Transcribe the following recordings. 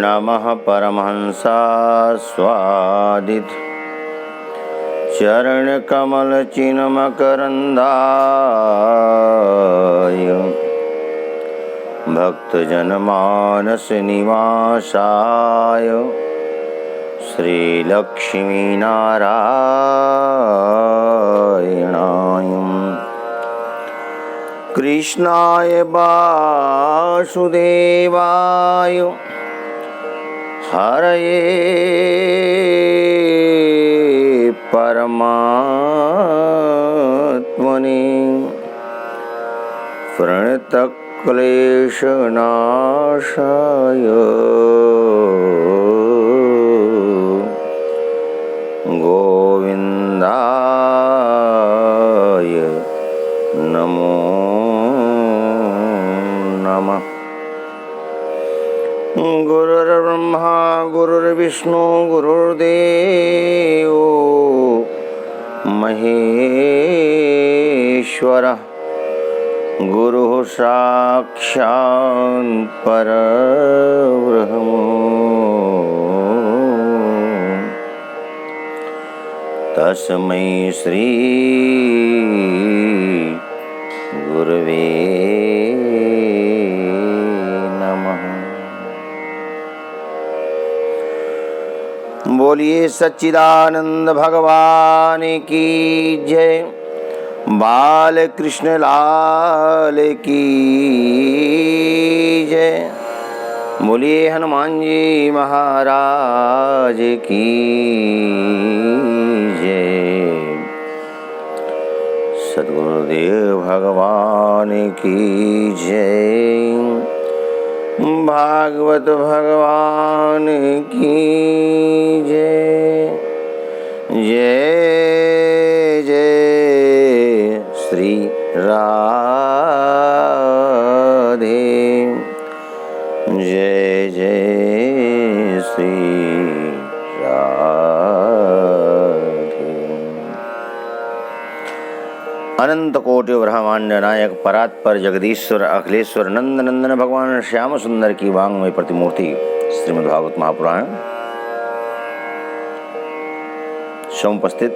नमः परमहंसास्वादित चरणकमलचिन्मकरन्दाय भक्तजनमानसनिवासाय श्रीलक्ष्मीनारायणाय कृष्णाय वासुदेवाय हरये परमात्मने प्रणतक्लेशनाशाय गोविन्दाय नमो नमः। गुरुर्ब्रह्मा गुरुर्विष्णु गुरुर्देवो महेश्वरः गुरुः साक्षात् परब्रह्म तस्मै श्री गुरवे नमः। बोलिए सच्चिदानंद भगवान की जय, बाल कृष्ण लाल की जय, बोलिए हनुमान जी महाराज की जय, सद्गुरुदेव भगवान की जय, भागवत भगवान की जय। जय जय श्री राधे, जय जय श्री राधे। अनंत कोटि ब्रह्मांड नायक परात्पर जगदीश्वर अखिलेश्वर नंद नंदन भगवान श्याम सुंदर की वांग्मय प्रतिमूर्ति श्रीमद्भागवत महापुराण समुपस्थित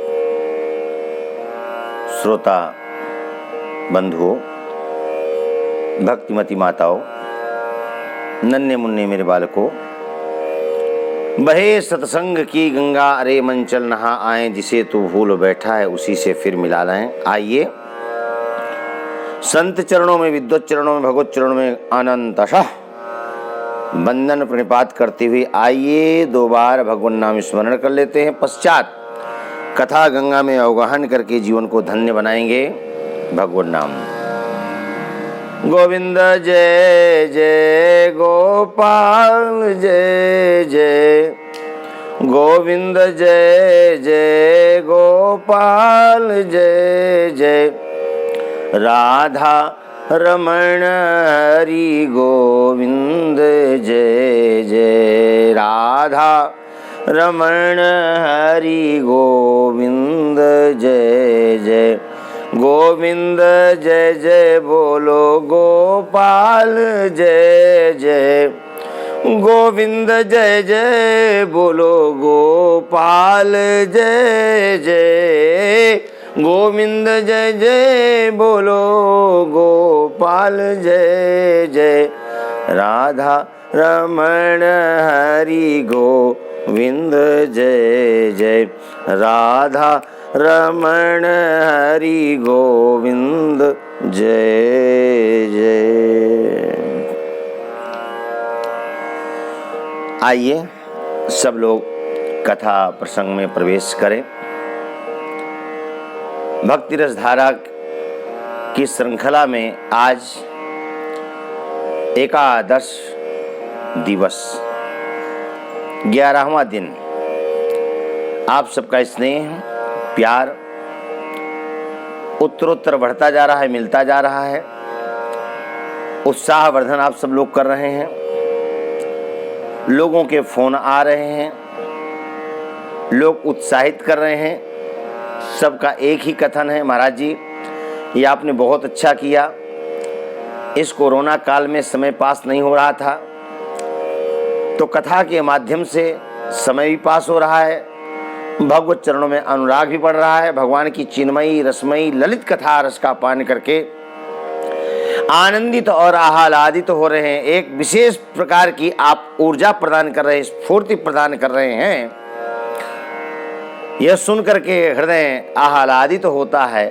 श्रोता बंधुओं, भक्तिमती माताओं, नन्हे मुन्ने मेरे बालकों, बहे सत्संग की गंगा अरे मन चल नहा आए, जिसे तू भूल बैठा है उसी से फिर मिला लाएं। आइए संत चरणों में, विद्वत चरणों में, भगवत चरणों में अनंतशः वंदन प्रणिपात करते हुए आइए दो बार भगवान नाम स्मरण कर लेते हैं। पश्चात कथा गंगा में अवगाहन करके जीवन को धन्य बनाएंगे। भगवान नाम। गोविंद जय जय गोपाल जय जय, गोविंद जय जय गोपाल जय जय, राधा रमण हरि गोविंद जय जय, राधा रमण हरि गोविंद जय जय, गोविंद जय जय बोलो गोपाल जय जय, गोविंद जय जय बोलो गोपाल जय जय, गोविंद जय जय बोलो गोपाल जय जय, राधा रमण हरि गोविंद जय जय, राधा रमण हरि गोविंद जय जय। आइए सब लोग कथा प्रसंग में प्रवेश करें। भक्ति रस धारा की श्रृंखला में आज एकादश दिवस 11वां दिन। आप सबका स्नेह प्यार उत्तरोत्तर बढ़ता जा रहा है, मिलता जा रहा है। उत्साहवर्धन आप सब लोग कर रहे हैं, लोगों के फोन आ रहे हैं, लोग उत्साहित कर रहे हैं सबका एक ही कथन है, महाराज जी ये आपने बहुत अच्छा किया। इस कोरोना काल में समय पास नहीं हो रहा था, तो कथा के माध्यम से समय भी पास हो रहा है, भगवत चरणों में अनुराग भी बढ़ रहा है। भगवान की चिन्मयी रसमयी ललित कथा रस का पान करके आनंदित और आह्लादित हो रहे हैं। एक विशेष प्रकार की आप ऊर्जा प्रदान कर रहे हैं, स्फूर्ति प्रदान कर रहे हैं। यह सुन करके हृदय आह्लादित होता है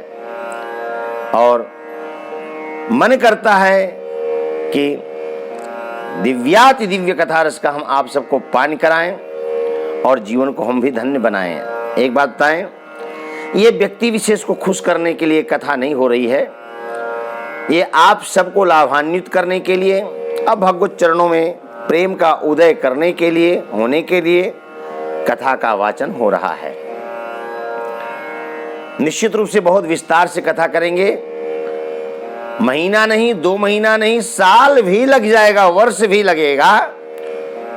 और मन करता है कि दिव्याति दिव्य कथा रस का हम आप सबको पान कराएं और जीवन को हम भी धन्य बनाएं। एक बात बताएं, ये व्यक्ति विशेष को खुश करने के लिए कथा नहीं हो रही है, ये आप सबको लाभान्वित करने के लिए, अब भगवत चरणों में प्रेम का उदय करने के लिए, होने के लिए कथा का वाचन हो रहा है। निश्चित रूप से बहुत विस्तार से कथा करेंगे। महीना नहीं, 2 महीना नहीं, साल भी लग जाएगा, वर्ष भी लगेगा,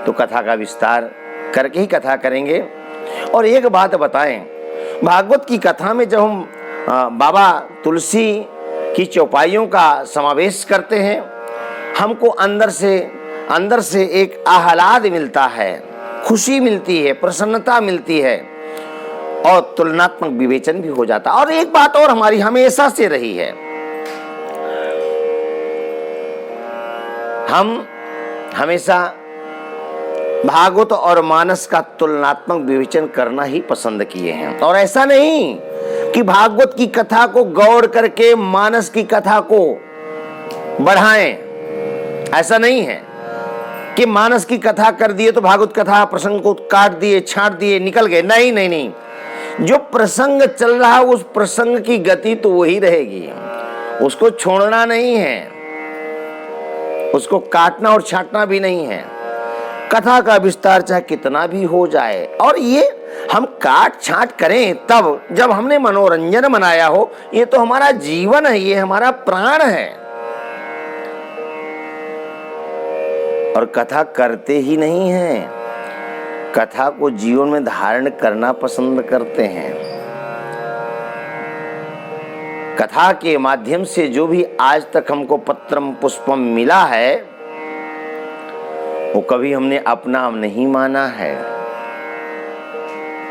तो कथा का विस्तार करके ही कथा करेंगे। और एक बात बताएं, भागवत की कथा में जब हम बाबा तुलसी की चौपाइयों का समावेश करते हैं, हमको अंदर से एक आह्लाद मिलता है, खुशी मिलती है, प्रसन्नता मिलती है और तुलनात्मक विवेचन भी हो जाता है। और एक बात और हमारी हमेशा से रही है, हम हमेशा भागवत और मानस का तुलनात्मक विवेचन करना ही पसंद किए हैं। और ऐसा नहीं कि भागवत की कथा को गौर करके मानस की कथा को बढ़ाएं, ऐसा नहीं है कि मानस की कथा कर दिए तो भागवत कथा प्रसंग को काट दिए, छांट दिए, निकल गए। नहीं नहीं नहीं, जो प्रसंग चल रहा है उस प्रसंग की गति तो वही रहेगी, उसको छोड़ना नहीं है, उसको काटना और छांटना भी नहीं है। कथा का विस्तार चाहे कितना भी हो जाए, और ये हम काट छांट करें तब जब हमने मनोरंजन मनाया हो। ये तो हमारा जीवन है, ये हमारा प्राण है। और कथा करते ही नहीं हैं, कथा को जीवन में धारण करना पसंद करते हैं। कथा के माध्यम से जो भी आज तक हमको पत्रम पुष्पम मिला है, वो कभी हमने अपना नहीं माना है,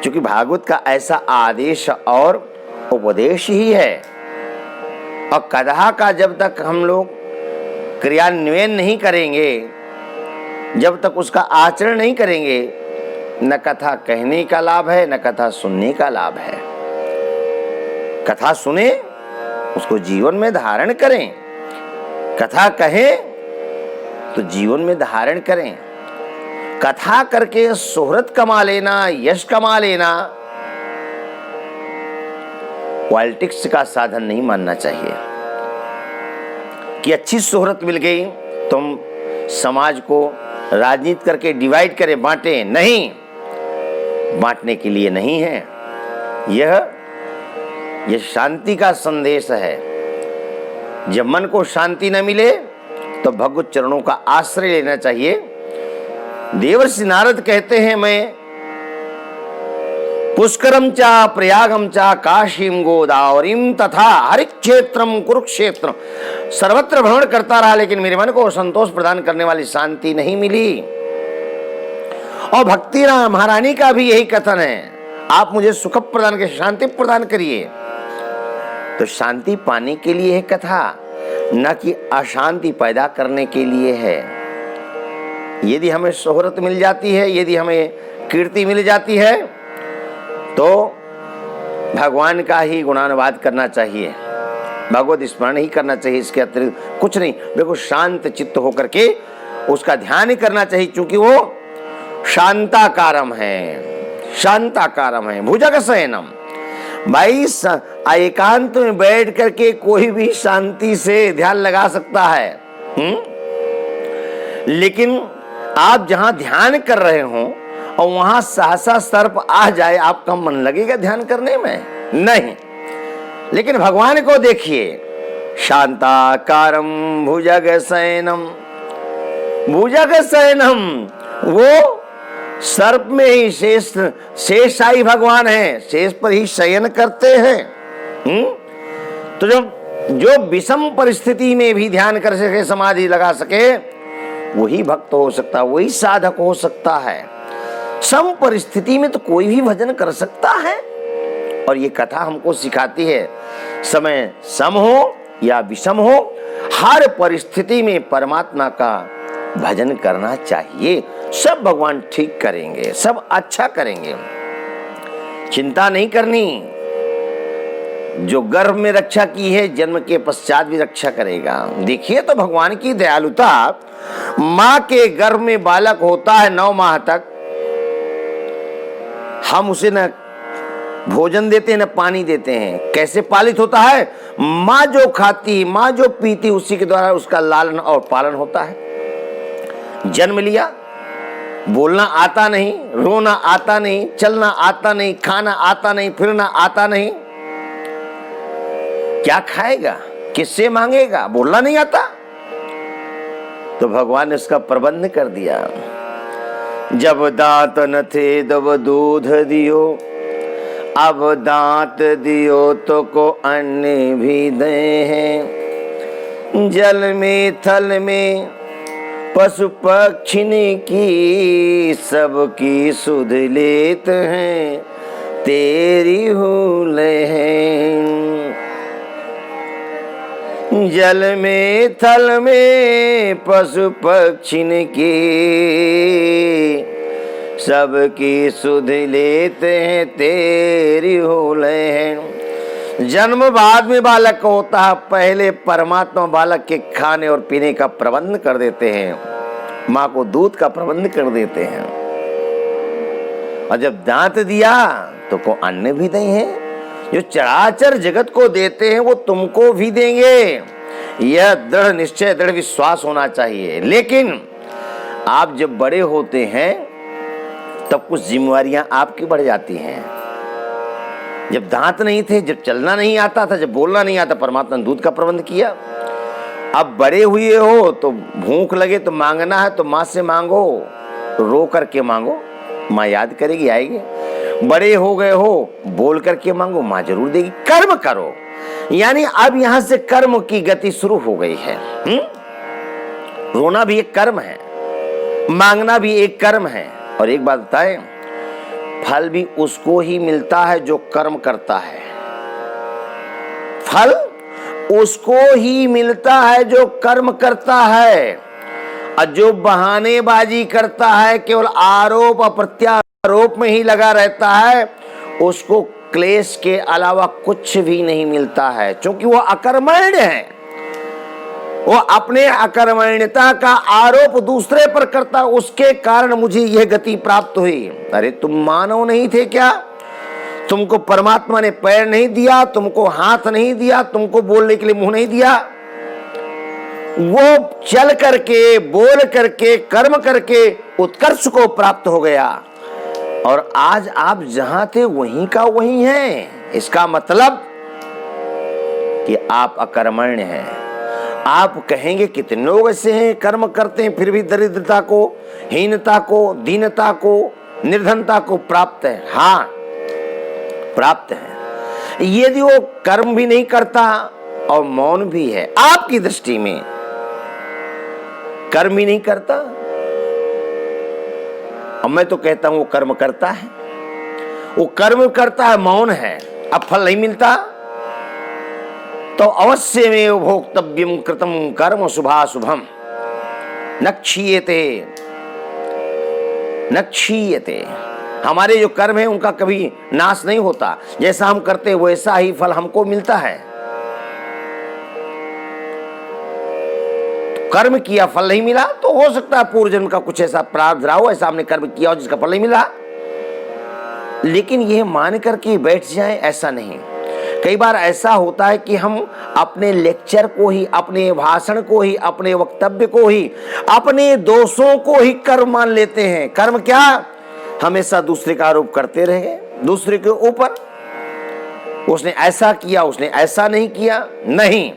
क्योंकि भागवत का ऐसा आदेश और उपदेश ही है। और कथा का जब तक हम लोग क्रियान्वयन नहीं करेंगे, जब तक उसका आचरण नहीं करेंगे, न कथा कहने का लाभ है, न कथा सुनने का लाभ है। कथा सुने, उसको जीवन में धारण करें, कथा कहें तो जीवन में धारण करें। कथा करके शोहरत कमा लेना, यश कमा लेना पॉलिटिक्स का साधन नहीं मानना चाहिए कि अच्छी शोहरत मिल गई तो हम समाज को राजनीति करके डिवाइड करें, बांटे। नहीं, बांटने के लिए नहीं है। यह शांति का संदेश है। जब मन को शांति न मिले तो भगवत चरणों का आश्रय लेना चाहिए। देवर्षि नारद कहते हैं, मैं पुष्करम चा प्रयागम चा काशीम गोदावरीम तथा हरिक्षेत्रम कुरुक्षेत्र सर्वत्र भ्रमण करता रहा, लेकिन मेरे मन को संतोष प्रदान करने वाली शांति नहीं मिली। और भक्ति महारानी का भी यही कथन है, आप मुझे सुख प्रदान के शांति प्रदान करिए। तो शांति पाने के लिए है कथा, न कि अशांति पैदा करने के लिए है। यदि हमें शोहरत मिल जाती है, यदि हमें कीर्ति मिल जाती है, तो भगवान का ही गुणानुवाद करना चाहिए, भगवत स्मरण ही करना चाहिए, इसके अतिरिक्त कुछ नहीं। बिल्कुल शांत चित्त होकर के उसका ध्यान करना चाहिए, क्योंकि वो शांताकारम है, शांताकारम है, भुजग शयनम। भाई एकांत में बैठ करके कोई भी शांति से ध्यान लगा सकता है, लेकिन आप जहां ध्यान कर रहे हो और वहां सहसा सर्प आ जाए, आपका मन लगेगा ध्यान करने में? नहीं। लेकिन भगवान को देखिए, शांताकारम भुजग शयनम, भुजग शयनम, वो सर्प में ही शेषशायी भगवान है, शेष पर ही शयन करते हैं। तो जो विषम परिस्थिति में भी ध्यान कर सके, समाधि लगा सके, वही भक्त हो सकता है, वही साधक हो सकता है। सम परिस्थिति में तो कोई भी भजन कर सकता है। और ये कथा हमको सिखाती है, समय सम हो या विषम हो, हर परिस्थिति में परमात्मा का भजन करना चाहिए। सब भगवान ठीक करेंगे, सब अच्छा करेंगे, चिंता नहीं करनी। जो गर्भ में रक्षा की है, जन्म के पश्चात भी रक्षा करेगा। देखिए तो भगवान की दयालुता। माँ के गर्भ में बालक होता है 9 माह तक, हम उसे न भोजन देते हैं न पानी देते हैं। कैसे पालित होता है? माँ जो खाती, माँ जो पीती, उसी के द्वारा उसका लालन और पालन होता है। जन्म लिया, बोलना आता नहीं, रोना आता नहीं, चलना आता नहीं, खाना आता नहीं, फिरना आता नहीं, क्या खाएगा, किससे मांगेगा? बोलना नहीं आता। तो भगवान ने उसका प्रबंध कर दिया। जब दांत न थे तब दूध दियो, अब दांत दियो तो को अन्न भी दे हैं। जल में थल में पशु पक्षिनी की, सबकी सुध लेत हैं, तेरी हुल हैं। जल में थल में पशु पक्षिन की, सबकी सुध लेते हैं, तेरी होले हैं। जन्म बाद में बालक को होता है, पहले परमात्मा बालक के खाने और पीने का प्रबंध कर देते हैं, माँ को दूध का प्रबंध कर देते हैं। और जब दांत दिया तो को अन्न भी दें हैं। जो चराचर जगत को देते हैं वो तुमको भी देंगे, यह दृढ़ निश्चय, दृढ़ विश्वास होना चाहिए। लेकिन आप जब बड़े होते हैं तब कुछ जिम्मेवारियां आपकी बढ़ जाती हैं। जब दांत नहीं थे, जब चलना नहीं आता था, जब बोलना नहीं आता, परमात्मा ने दूध का प्रबंध किया। अब बड़े हुए हो तो भूख लगे तो मांगना है तो माँ से मांगो, रो करके मांगो, माँ याद करेगी, आएगी। बड़े हो गए हो, बोल करके मांगो, माँ जरूर देगी। कर्म करो, यानी अब यहां से कर्म की गति शुरू हो गई है। रोना भी एक कर्म है, मांगना भी एक कर्म है। और एक बात बताएं, फल भी उसको ही मिलता है जो कर्म करता है। फल उसको ही मिलता है जो कर्म करता है। और जो बहानेबाजी करता है, केवल आरोप और प्रत्यारोप में ही लगा रहता है, उसको क्लेश के अलावा कुछ भी नहीं मिलता है, क्योंकि वो अकर्मण्य है। वो अपने अकर्मण्यता का आरोप दूसरे पर करता, उसके कारण मुझे यह गति प्राप्त हुई। अरे तुम मानव नहीं थे क्या? तुमको परमात्मा ने पैर नहीं दिया, तुमको हाथ नहीं दिया, तुमको बोलने के लिए मुंह नहीं दिया? वो चल करके, बोल करके, कर्म करके उत्कर्ष को प्राप्त हो गया। और आज आप जहां थे वहीं का वहीं हैं। इसका मतलब कि आप अकर्मण्य हैं। आप कहेंगे कितने लोग ऐसे हैं, कर्म करते हैं फिर भी दरिद्रता को, हीनता को, दीनता को, निर्धनता को प्राप्त है। हाँ, प्राप्त है। यदि वो कर्म भी नहीं करता और मौन भी है, आपकी दृष्टि में कर्म भी नहीं करता, और मैं तो कहता हूं वो कर्म करता है। वो कर्म करता है, मौन है, अब फल नहीं मिलता, तो अवश्य में भोक्तव्यम कृतम कर्म शुभाशुभम न क्षीयते, न क्षीयते। हमारे जो कर्म है उनका कभी नाश नहीं होता। जैसा हम करते वैसा ही फल हमको मिलता है। कर्म किया, फल नहीं मिला, तो हो सकता है पूर्व जन्म का कुछ ऐसा प्रारब्ध रहा हो, ऐसा हमने कर्म किया हो जिसका फल नहीं मिला। लेकिन यह मान करके बैठ जाए, ऐसा नहीं। कई बार ऐसा होता है कि हम अपने लेक्चर को ही, अपने भाषण को ही, अपने वक्तव्य को ही, अपने दोषों को ही कर्म मान लेते हैं। कर्म क्या? हमेशा दूसरे का आरोप करते रहे, दूसरे के ऊपर, उसने ऐसा किया, उसने ऐसा नहीं किया। नहीं,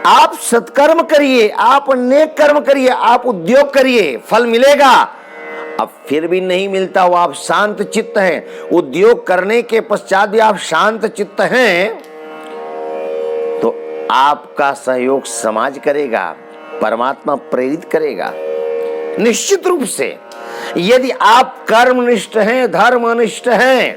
आप सत्कर्म करिए, आप नेक कर्म करिए, आप उद्योग करिए, फल मिलेगा। अब फिर भी नहीं मिलता हो, आप शांत चित्त हैं, उद्योग करने के पश्चात भी आप शांत चित्त हैं, तो आपका सहयोग समाज करेगा, परमात्मा प्रेरित करेगा निश्चित रूप से। यदि आप कर्मनिष्ठ हैं, धर्मनिष्ठ हैं,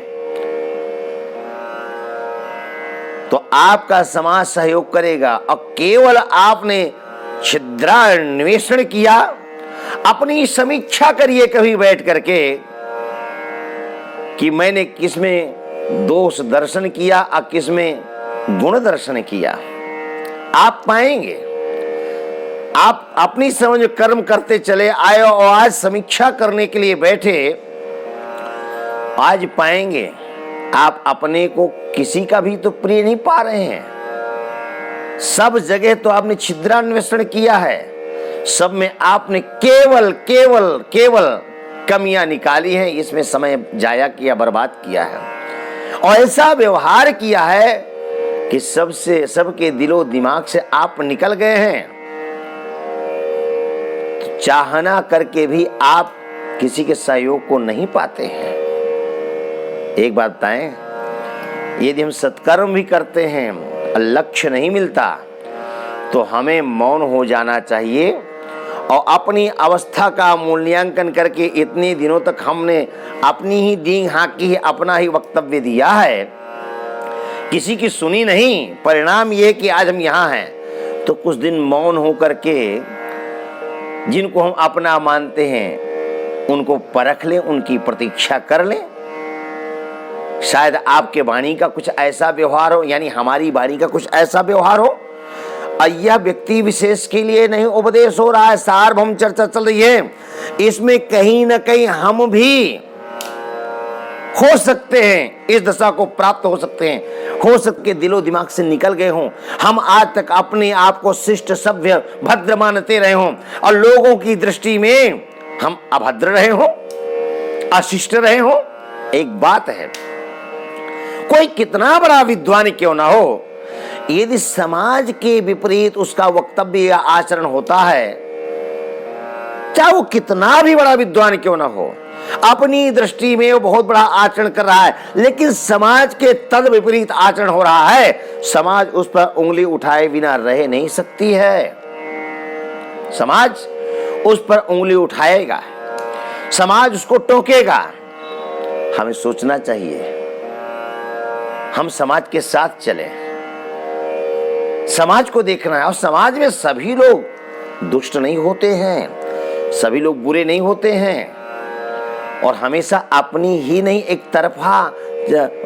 तो आपका समाज सहयोग करेगा। और केवल आपने छिद्रान्वेषण किया, अपनी समीक्षा करिए कभी बैठ करके कि मैंने किसमें दोष दर्शन किया और किसमें गुण दर्शन किया। आप पाएंगे, आप अपनी समझ कर्म करते चले आए और आज समीक्षा करने के लिए बैठे, आज पाएंगे आप अपने को किसी का भी तो प्रिय नहीं पा रहे हैं। सब जगह तो आपने छिद्रान्वेषण किया है, सब में आपने केवल केवल केवल कमियां निकाली हैं, इसमें समय जाया किया, बर्बाद किया है और ऐसा व्यवहार किया है कि सबके दिलो दिमाग से आप निकल गए हैं। तो चाहना करके भी आप किसी के सहयोग को नहीं पाते हैं। एक बात बताएं, यदि हम सत्कर्म भी करते हैं, लक्ष्य नहीं मिलता, तो हमें मौन हो जाना चाहिए और अपनी अवस्था का मूल्यांकन करके इतने दिनों तक हमने अपनी ही डींग हाँकी है, अपना ही वक्तव्य दिया है, किसी की सुनी नहीं। परिणाम ये कि आज हम यहाँ हैं। तो कुछ दिन मौन हो करके जिनको हम अपना मानते हैं उनको परख लें, उनकी प्रतीक्षा कर लें। शायद आपके वाणी का कुछ ऐसा व्यवहार हो, यानी हमारी वाणी का कुछ ऐसा व्यवहार हो, यह व्यक्ति विशेष के लिए नहीं उपदेश हो रहा है, सार्वभौम चर्चा चल रही है, इसमें कहीं ना कहीं हम भी हो सकते हैं, इस दशा को प्राप्त हो सकते हैं, हो सकते दिलो दिमाग से निकल गए हों। हम आज तक अपने आप को शिष्ट सभ्य भद्र मानते रहे हों और लोगों की दृष्टि में हम अभद्र रहे हों, अशिष्ट रहे हों। एक बात है, कोई कितना बड़ा विद्वान क्यों ना हो, यदि समाज के विपरीत उसका वक्तव्य या आचरण होता है, चाहे वो कितना भी बड़ा विद्वान क्यों ना हो, अपनी दृष्टि में वो बहुत बड़ा आचरण कर रहा है, लेकिन समाज के तद विपरीत आचरण हो रहा है, समाज उस पर उंगली उठाए बिना रह नहीं सकती है। समाज उस पर उंगली उठाएगा, समाज उसको टोकेगा। हमें सोचना चाहिए, हम समाज के साथ चलें, समाज को देखना है। और समाज में सभी लोग दुष्ट नहीं होते हैं, सभी लोग बुरे नहीं होते हैं, और हमेशा अपनी ही नहीं एक तरफा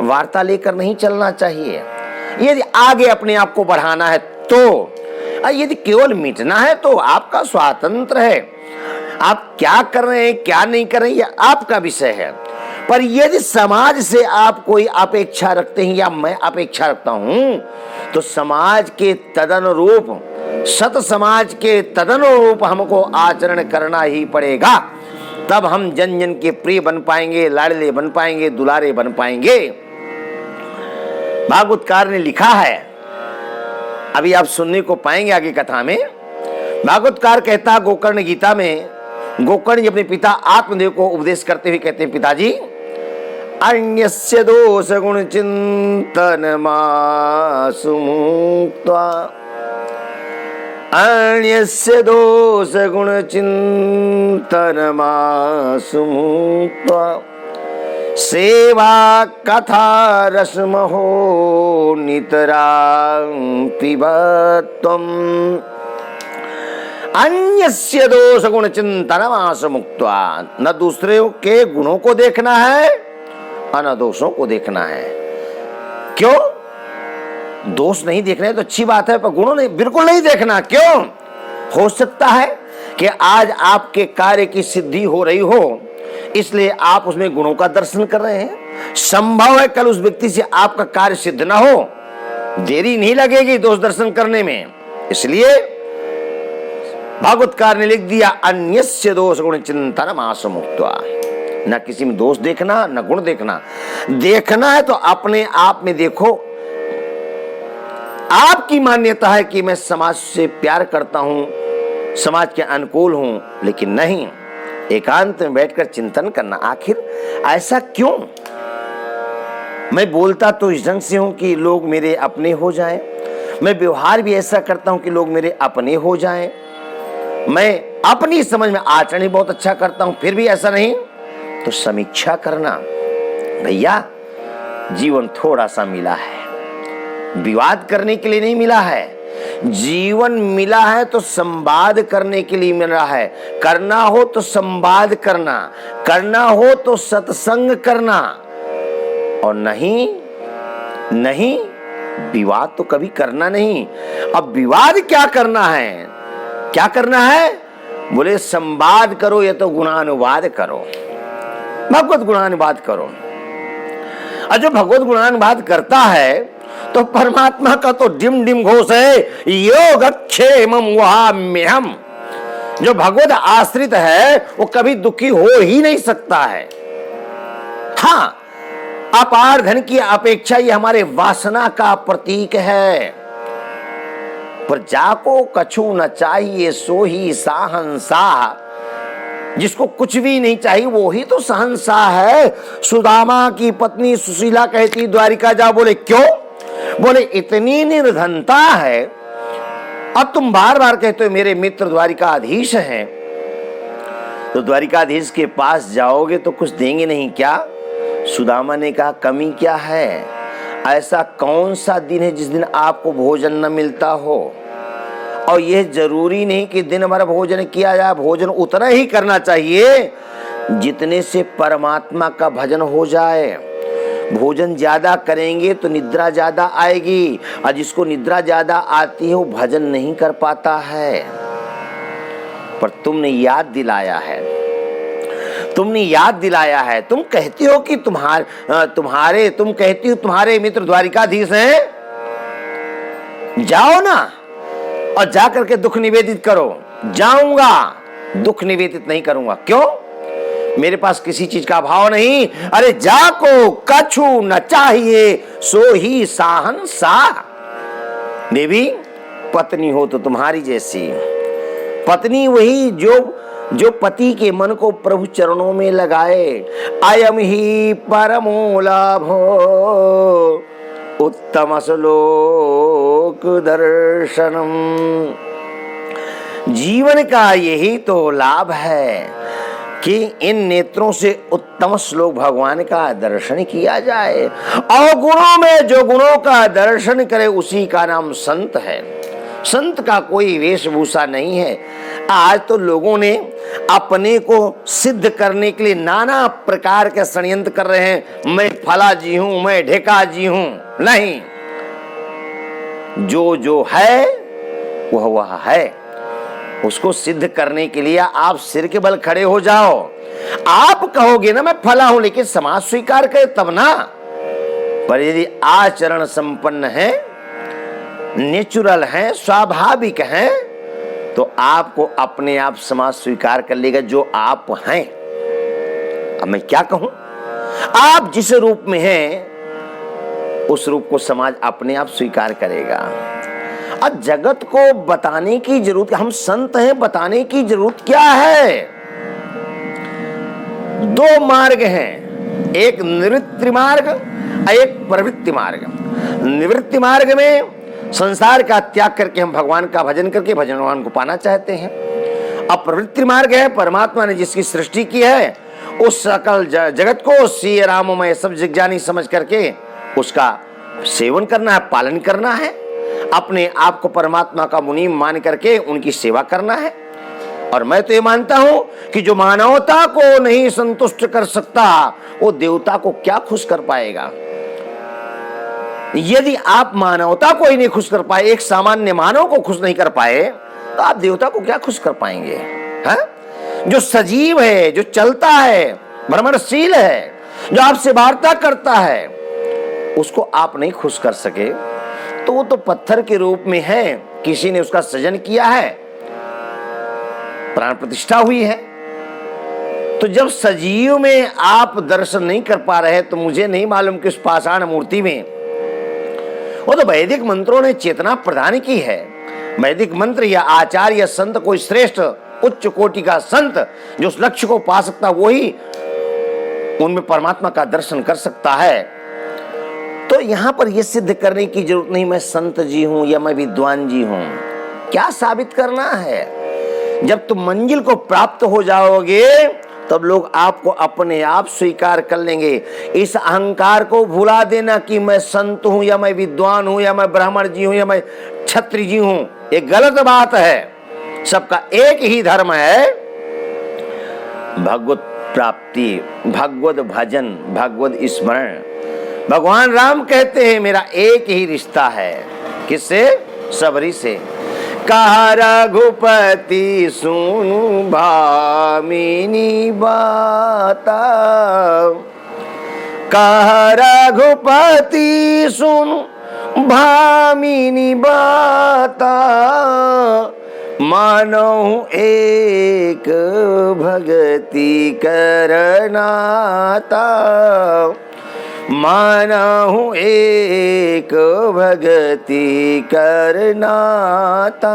वार्ता लेकर नहीं चलना चाहिए। यदि आगे अपने आप को बढ़ाना है तो, यदि केवल मिटना है तो आपका स्वातंत्र है, आप क्या कर रहे हैं क्या नहीं कर रहे हैं यह आपका विषय है। पर यदि समाज से आप कोई अपेक्षा रखते हैं या मैं अपेक्षा रखता हूं, तो समाज के तदनुरूप, सत समाज के तदनुरूप हमको आचरण करना ही पड़ेगा। तब हम जन जन के प्रिय बन पाएंगे, लाडले बन पाएंगे, दुलारे बन पाएंगे। भागवतकार ने लिखा है, अभी आप सुनने को पाएंगे आगे कथा में। भागवतकार कहता गोकर्ण गीता में, गोकर्ण अपने पिता आत्मदेव को उपदेश करते हुए कहते हैं, पिताजी अन्यस्य दोष गुण चिंतन मासु मुक्त्वा, अन्यस्य दोष गुण चिंतन मासु मुक्त्वा, सेवा कथा रसमहो नितरां पिबत्वम्। अन्यस्य दोष गुण चिंतन मासु मुक्त्वा, न दूसरे के गुणों को देखना है और न दोषों को देखना है। क्यों? दोष नहीं देखना है तो अच्छी बात है, पर गुणों नहीं, बिल्कुल नहीं देखना। क्यों? हो सकता है कि आज आपके कार्य की सिद्धि हो रही हो, इसलिए आप उसमें गुणों का दर्शन कर रहे हैं। संभव है कल उस व्यक्ति से आपका कार्य सिद्ध ना हो, देरी नहीं लगेगी दोष दर्शन करने में। इसलिए भागवतकार ने लिख दिया, अन्यस्य दोष गुण चिंतन मासु मुक्त्वा। न किसी में दोष देखना, न गुण देखना। देखना है तो अपने आप में देखो। आपकी मान्यता है कि मैं समाज से प्यार करता हूं, समाज के अनुकूल हूं, लेकिन नहीं, एकांत में बैठकर चिंतन करना, आखिर ऐसा क्यों? मैं बोलता तो इस ढंग से हूं कि लोग मेरे अपने हो जाएं, मैं व्यवहार भी ऐसा करता हूं कि लोग मेरे अपने हो जाएं, मैं अपनी समझ में आचरण ही बहुत अच्छा करता हूं, फिर भी ऐसा नहीं। तो समीक्षा करना, भैया जीवन थोड़ा सा मिला है, विवाद करने के लिए नहीं मिला है। जीवन मिला है तो संवाद करने के लिए मिला है। करना हो तो संवाद करना, करना हो तो सत्संग करना, और नहीं विवाद तो कभी करना नहीं। अब विवाद क्या करना है? क्या करना है? बोले संवाद करो या तो गुणानुवाद करो, भगवत गुणानुवाद करो। और जो भगवत गुणानुवाद करता है तो परमात्मा का तो डिम डिम घोष है, योगक्षेमं वहाम्यहम्। जो भगवत आश्रित है वो कभी दुखी हो ही नहीं सकता है। हाँ, अपार धन की अपेक्षा ये हमारे वासना का प्रतीक है। पर जाको कछु न चाहिए सो ही साहंसा। जिसको कुछ भी नहीं चाहिए वो ही तो सहनशाह है। सुदामा की पत्नी सुशीला कहती द्वारिका जाओ, बोले क्यों? बोले इतनी निर्धनता है। अब तुम बार बार कहते हो मेरे मित्र द्वारिकाधीश हैं, तो द्वारिकाधीश के पास जाओगे तो कुछ देंगे नहीं क्या? सुदामा ने कहा कमी क्या है? ऐसा कौन सा दिन है जिस दिन आपको भोजन न मिलता हो? और यह जरूरी नहीं कि दिन भर भोजन किया जाए, भोजन उतना ही करना चाहिए जितने से परमात्मा का भजन हो जाए। भोजन ज्यादा करेंगे तो निद्रा ज्यादा आएगी, और जिसको निद्रा ज्यादा आती है वो भजन नहीं कर पाता है। पर तुमने याद दिलाया है, तुमने याद दिलाया है। तुम कहती हो कि तुम कहती हो तुम्हारे मित्र द्वारिकाधीश हैं, जाओ ना और जा करके दुख निवेदित करो। जाऊंगा, दुख निवेदित नहीं करूंगा। क्यों? मेरे पास किसी चीज का अभाव नहीं। अरे जाको कछु न चाहिए सो ही साहंसा। देवी पत्नी हो तो तुम्हारी जैसी पत्नी वही जो पति के मन को प्रभु चरणों में लगाए। अयम ही परमो लाभो उत्तम श्लोक दर्शनम। जीवन का यही तो लाभ है कि इन नेत्रों से उत्तम श्लोक भगवान का दर्शन किया जाए। और गुणों में जो गुणों का दर्शन करे उसी का नाम संत है। संत का कोई वेशभूषा नहीं है। आज तो लोगों ने अपने को सिद्ध करने के लिए नाना प्रकार के षड्यंत्र कर रहे हैं। मैं फला जी हूं, मैं ढेका जी हूं। नहीं, जो है वह है। उसको सिद्ध करने के लिए आप सिर के बल खड़े हो जाओ। आप कहोगे ना मैं फला हूं, लेकिन समाज स्वीकार करे तब ना। पर यदि आचरण संपन्न है, नेचुरल है, स्वाभाविक है, तो आपको अपने आप समाज स्वीकार कर लेगा जो आप हैं। अब मैं क्या कहूं? आप जिस रूप में हैं उस रूप को समाज अपने आप स्वीकार करेगा। अब जगत को बताने की जरूरत, हम संत हैं, बताने की जरूरत क्या है? दो मार्ग हैं, एक निवृत्ति मार्ग और एक प्रवृत्ति मार्ग। निवृत्ति मार्ग में संसार का त्याग करके हम भगवान का भजन करके भगवान को पाना चाहते हैं। अब प्रवृत्ति मार्ग है, परमात्मा ने जिसकी सृष्टि की है उस सकल जगत को श्री राममय सब जिज्ञानी समझ करके उसका सेवन करना है, पालन करना है। अपने आप को परमात्मा का मुनीम मान करके उनकी सेवा करना है। और मैं तो ये मानता हूं कि जो मानवता को नहीं संतुष्ट कर सकता वो देवता को क्या खुश कर पाएगा। यदि आप मानवता को ही नहीं खुश कर पाए, एक सामान्य मानव को खुश नहीं कर पाए, तो आप देवता को क्या खुश कर पाएंगे? है? जो सजीव है, जो चलता है, भ्रमणशील है, जो आपसे वार्ता करता है, उसको आप नहीं खुश कर सके तो वो तो पत्थर के रूप में है। किसी ने उसका सृजन किया है, प्राण प्रतिष्ठा हुई है। तो जब सजीव में आप दर्शन नहीं कर पा रहे तो मुझे नहीं मालूम कि उस पाषाण मूर्ति में, वो तो वैदिक मंत्रों ने चेतना प्रदान की है। वैदिक मंत्र या आचार्य या संत कोई श्रेष्ठ उच्च कोटि का संत जो उस लक्ष्य को पा सकता, वही उनमें परमात्मा का दर्शन कर सकता है। तो यहां पर यह सिद्ध करने की जरूरत नहीं मैं संत जी हूं या मैं विद्वान जी हूं। क्या साबित करना है? जब तुम मंजिल को प्राप्त हो जाओगे तब लोग आपको अपने आप स्वीकार कर लेंगे। इस अहंकार को भुला देना कि मैं संत हूं या मैं विद्वान हूं या मैं ब्राह्मण जी हूं या मैं क्षत्रिय जी हूं, ये गलत बात है। सबका एक ही धर्म है, भगवत प्राप्ति, भगवत भजन, भगवत स्मरण। भगवान राम कहते हैं मेरा एक ही रिश्ता है, किससे? सबरी से। कहा रघुपति सुनु भामिनी बाता, कहा रघुपति सुनु भामिनी बाता, मानो एक भगति करनाता, मानहु एक भगति करनाता।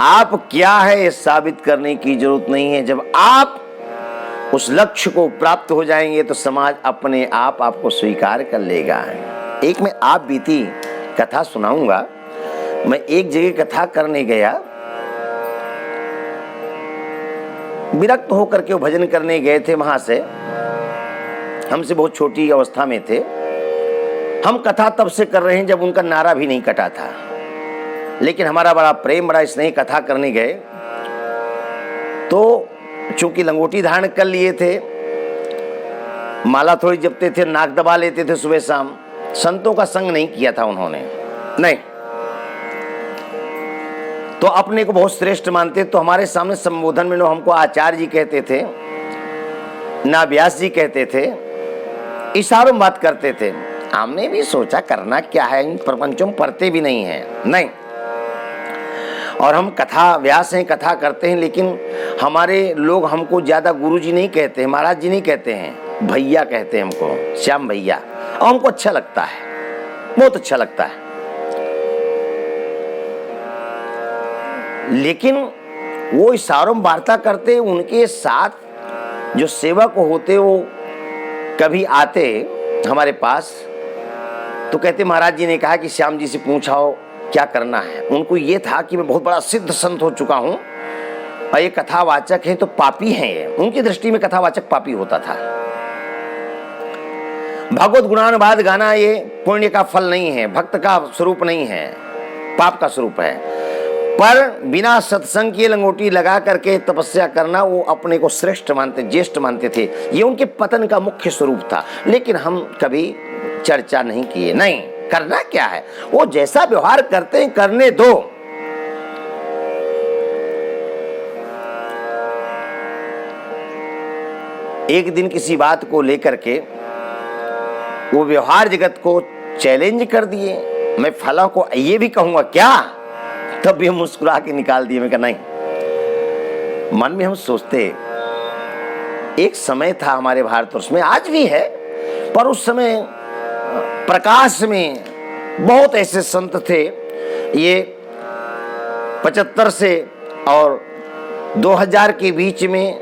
आप क्या है ये साबित करने की जरूरत नहीं है। जब आप उस लक्ष्य को प्राप्त हो जाएंगे तो समाज अपने आप आपको स्वीकार कर लेगा। एक मैं आप बीती कथा सुनाऊंगा। मैं एक जगह कथा करने गया, विरक्त होकर के वो भजन करने गए थे। वहां से हमसे बहुत छोटी अवस्था में थे हम। कथा तब से कर रहे हैं जब उनका नारा भी नहीं कटा था, लेकिन हमारा बड़ा प्रेम, बड़ा स्नेह। कथा करने गए तो चूंकि लंगोटी धारण कर लिए थे, माला थोड़ी जपते थे, नाक दबा लेते थे सुबह शाम। संतों का संग नहीं किया था उन्होंने, नहीं। तो अपने को बहुत श्रेष्ठ मानते। तो हमारे सामने संबोधन में लोग हमको आचार्य जी कहते थे, ना व्यास जी कहते थे, इशारों में बात करते थे। हमने भी सोचा करना क्या है, इन प्रपंचों में पढ़ते भी नहीं है, नहीं। और हम कथा व्यास हैं, कथा करते हैं, लेकिन हमारे लोग हमको ज्यादा गुरु जी नहीं कहते हैं, महाराज जी नहीं कहते हैं, भैया कहते हैं हमको, श्याम भैया। और हमको अच्छा लगता है, बहुत अच्छा लगता है। लेकिन वो इशारों में वार्ता करते, उनके साथ जो सेवक होते वो कभी आते हमारे पास तो कहते महाराज जी ने कहा कि श्याम जी से पूछाओ क्या करना है। उनको ये था कि मैं बहुत बड़ा सिद्ध संत हो चुका हूं और ये कथावाचक है तो पापी हैं ये। उनकी दृष्टि में कथावाचक पापी होता था। भगवत गुणानुवाद गाना ये पुण्य का फल नहीं है, भक्त का स्वरूप नहीं है, पाप का स्वरूप है। पर बिना सत्संग की लंगोटी लगा करके तपस्या करना वो अपने को श्रेष्ठ मानते, ज्येष्ठ मानते थे। ये उनके पतन का मुख्य स्वरूप था। लेकिन हम कभी चर्चा नहीं किए, नहीं। करना क्या है, वो जैसा व्यवहार करते हैं करने दो। एक दिन किसी बात को लेकर के वो व्यवहार जगत को चैलेंज कर दिए। मैं फला को ये भी कहूंगा क्या, तब भी हम मुस्कुरा के निकाल दिए। मैं कहा नहीं। मन में हम सोचते एक समय था हमारे भारतवर्ष में, आज भी है, पर उस समय प्रकाश में बहुत ऐसे संत थे। ये 75 से और 2000 के बीच में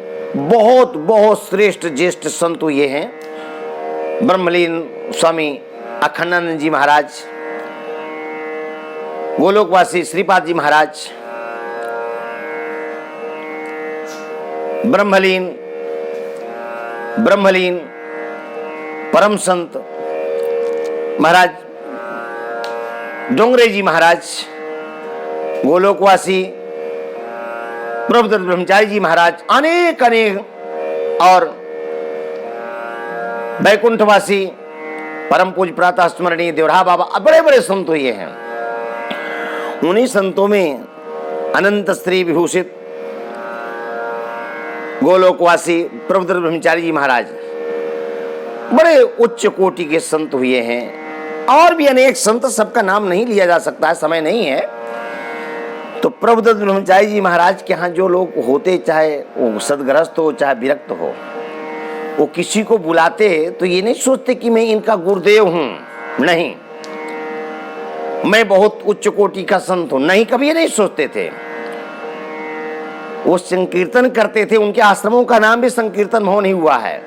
बहुत बहुत श्रेष्ठ ज्येष्ठ संत ये हैं। ब्रह्मलीन स्वामी अखंडानंद जी महाराज, गोलोकवासी श्रीपाद जी महाराज, ब्रह्मलीन परम संत महाराज डोंगरे जी महाराज, गोलोकवासी प्रभुदत्त ब्रह्मचारी जी महाराज, अनेक और बैकुंठवासी परम पूज्य प्रातः स्मरणीय देवरा बाबा, बड़े बड़े संत ये हैं। उन्हीं संतों में अनंत स्त्री विभूषित गोलोकवासी प्रभुदत्त ब्रह्मचारी जी महाराज बड़े उच्च कोटि के संत हुए हैं। और भी अनेक संत, सबका नाम नहीं लिया जा सकता है, समय नहीं है। तो प्रभुदत्त ब्रह्मचारी जी महाराज के यहाँ जो लोग होते, चाहे वो सदगृहस्थ हो चाहे विरक्त हो, वो किसी को बुलाते तो ये नहीं सोचते कि मैं इनका गुरुदेव हूं, नहीं। मैं बहुत उच्च कोटि का संत हूं, नहीं, कभी नहीं सोचते थे। वो संकीर्तन करते थे, उनके आश्रमों का नाम भी संकीर्तन भवन ही हुआ है।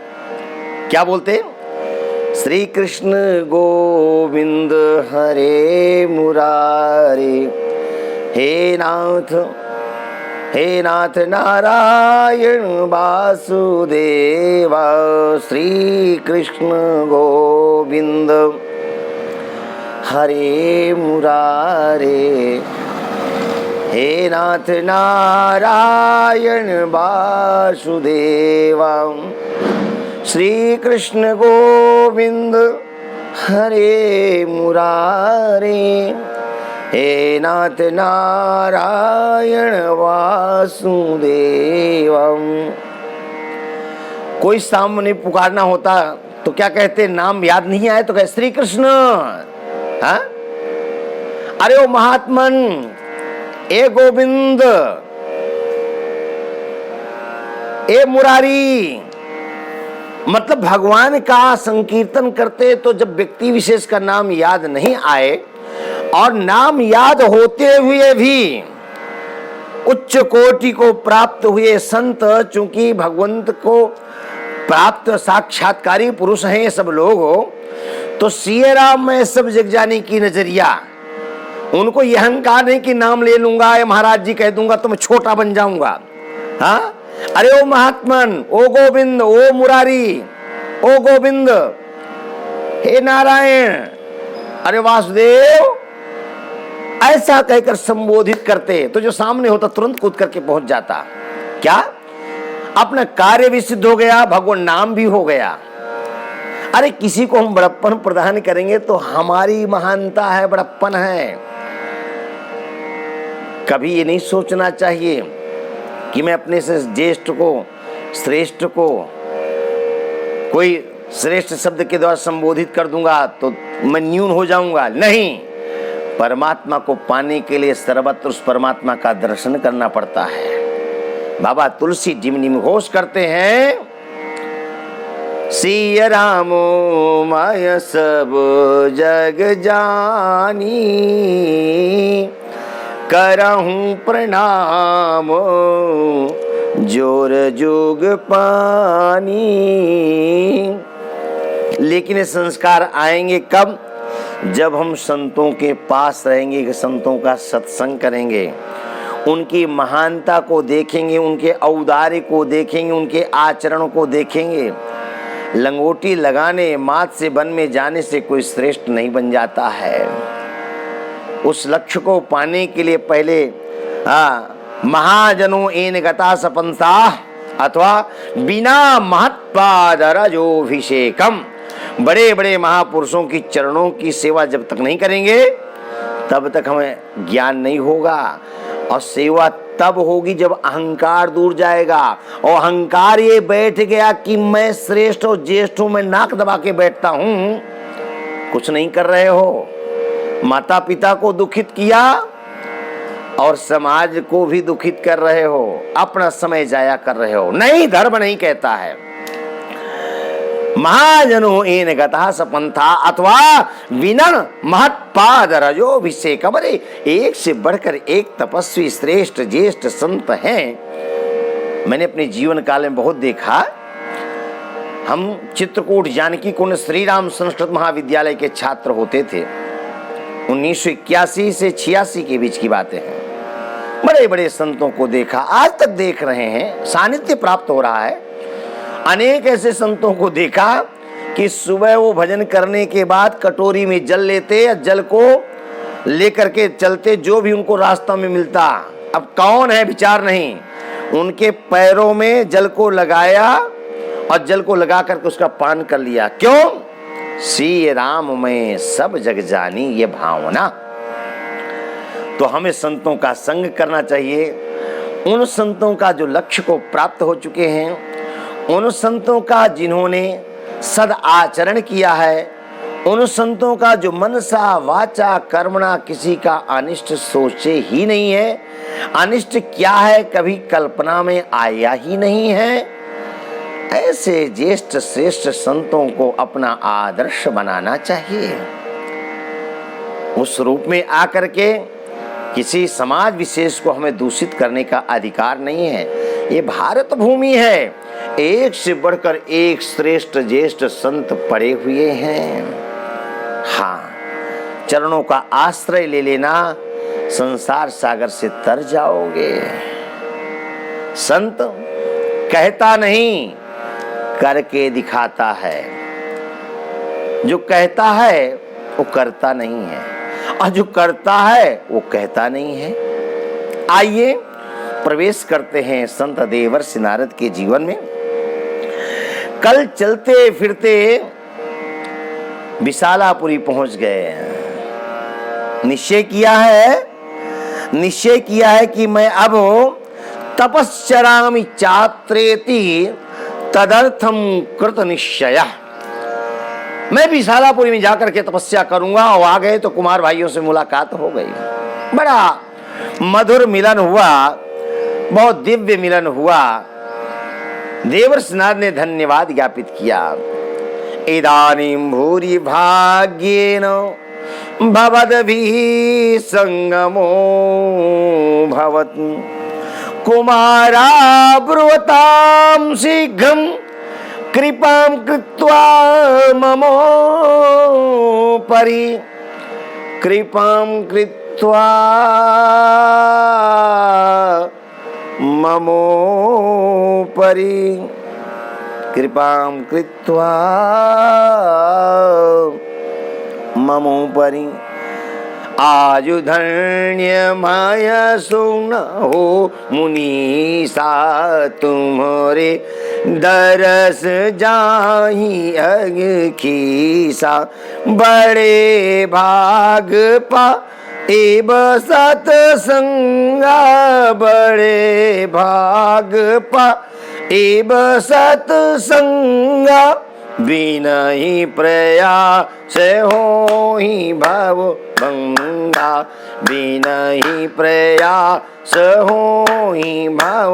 क्या बोलते? श्री कृष्ण गोविंद हरे मुरारे, हे नाथ नारायण वासुदेवा, श्री कृष्ण गोविंद हरे मुरारे, हे नाथ नारायण वासुदेवा, श्री कृष्ण गोविंद हरे मुरारे, हे नाथ नारायण वासुदेवा। कोई सामने पुकारना होता तो क्या कहते? नाम याद नहीं आए तो कहे श्री कृष्ण। हाँ? अरे ओ महात्मन, ए गोविंद, ए मुरारी, मतलब भगवान का संकीर्तन करते तो जब व्यक्ति विशेष का नाम याद नहीं आए, और नाम याद होते हुए भी उच्च कोटि को प्राप्त हुए संत, चूंकि भगवंत को प्राप्त साक्षात्कारी पुरुष हैं ये सब लोग हो, तो सिए राम में सब जग जाने की नजरिया, उनको यह अहंकार नहीं कि नाम ले लूंगा या महाराज जी कह दूंगा तो मैं छोटा बन जाऊंगा। हाँ? अरे ओ महात्मन, ओ गोविंद, ओ मुरारी, ओ गोविंद, हे नारायण, अरे वासुदेव, ऐसा कहकर संबोधित करते तो जो सामने होता तुरंत कूद करके पहुंच जाता। क्या? अपना कार्य भी सिद्ध हो गया, भगवान नाम भी हो गया। अरे किसी को हम बड़प्पन प्रदान करेंगे तो हमारी महानता है, बड़प्पन है। कभी ये नहीं सोचना चाहिए कि मैं अपने से ज्येष्ठ को, श्रेष्ठ को कोई श्रेष्ठ शब्द के द्वारा संबोधित कर दूंगा तो मैं न्यून हो जाऊंगा। नहीं, परमात्मा को पाने के लिए सर्वत्र उस परमात्मा का दर्शन करना पड़ता है। बाबा तुलसी जिमनिम घोष करते हैं, सिया रामो माय सब जग जानी, करहूं प्रणाम जोर जोग पानी। लेकिन ये संस्कार आएंगे कब? जब हम संतों के पास रहेंगे, संतों का सत्संग करेंगे, उनकी महानता को देखेंगे, उनके औदार्य को देखेंगे, उनके आचरण को देखेंगे। लंगोटी लगाने, माथ से वन में जाने से कोई श्रेष्ठ नहीं बन जाता है। उस लक्ष्य को पाने के लिए पहले महाजनों एन गता सपंसा अथवा बिना महत्पादरजोभिषेकम, बड़े बड़े महापुरुषों की चरणों की सेवा जब तक नहीं करेंगे तब तक हमें ज्ञान नहीं होगा। और सेवा तब होगी जब अहंकार दूर जाएगा। और अहंकार ये बैठ गया कि मैं श्रेष्ठ और ज्येष्ठ हूं, मैं नाक दबा के बैठता हूं, कुछ नहीं कर रहे हो। माता पिता को दुखित किया और समाज को भी दुखित कर रहे हो, अपना समय जाया कर रहे हो। नहीं, धर्म नहीं कहता है महाजनो एन गता सपंथा अथवा विनन महत्पाद रजोभिषेक। अरे एक से बढ़कर एक तपस्वी श्रेष्ठ ज्येष्ठ संत हैं। मैंने अपने जीवन काल में बहुत देखा। हम चित्रकूट जानकी कुंड श्री राम संस्कृत महाविद्यालय के छात्र होते थे। 1981 से 86 के बीच की बातें हैं। बड़े बड़े संतों को देखा, आज तक देख रहे हैं, सानिध्य प्राप्त हो रहा है। अनेक ऐसे संतों को देखा कि सुबह वो भजन करने के बाद कटोरी में जल लेते, या जल को लेकर के चलते जो भी उनको रास्ता में मिलता। अब कौन है विचार नहीं, उनके पैरों में जल को लगाया और जल को लगा करके उसका पान कर लिया। क्यों? श्री राम में सब जग जानी, ये भावना। तो हमें संतों का संग करना चाहिए। उन संतों का जो लक्ष्य को प्राप्त हो चुके हैं, उन संतों का जिन्होंने सद आचरण किया है, उन संतों का जो मनसा वाचा कर्मणा किसी का अनिष्ट सोचे ही नहीं है, अनिष्ट क्या है कभी कल्पना में आया ही नहीं है, ऐसे ज्येष्ठ श्रेष्ठ संतों को अपना आदर्श बनाना चाहिए। उस रूप में आकर के किसी समाज विशेष को हमें दूषित करने का अधिकार नहीं है। ये भारत भूमि है, एक से बढ़कर एक श्रेष्ठ ज्येष्ठ संत पड़े हुए हैं। हाँ, चरणों का आश्रय ले लेना, संसार सागर से तर जाओगे। संत कहता नहीं, करके दिखाता है। जो कहता है वो करता नहीं है, और जो करता है वो कहता नहीं है। आइए प्रवेश करते हैं संत देवर्षि नारद के जीवन में। कल चलते फिरते विशालापुरी पहुंच गए। निश्चय किया है कि मैं अब तपश्चरामि चात्रेति तदर्थम कृत निश्चय। मैं विशालापुरी में जाकर के तपस्या करूंगा। और आ गए तो कुमार भाइयों से मुलाकात हो गई। बड़ा मधुर मिलन हुआ, बहुत दिव्य मिलन हुआ। देवर्षि नारद ने धन्यवाद ज्ञापित किया। इदानीं भूरि भाग्येन भवद्भिः संगमो भवत् कुमारा ब्रुवतां शीघ्रं कृपां कृत्वा ममोपरि कृपां कृत्वा ममोपरि कृपां कृत्वा ममोपरि आयुधन्यमय सुन हो मुनीसा तुम्हारे दरस जाहि अगखीसा बड़े भाग पा एब सतसंगा बड़े भाग पा एब सतसंगा बिनहि प्रयास होहि भव भंगा बिनहि प्रयास होहि भव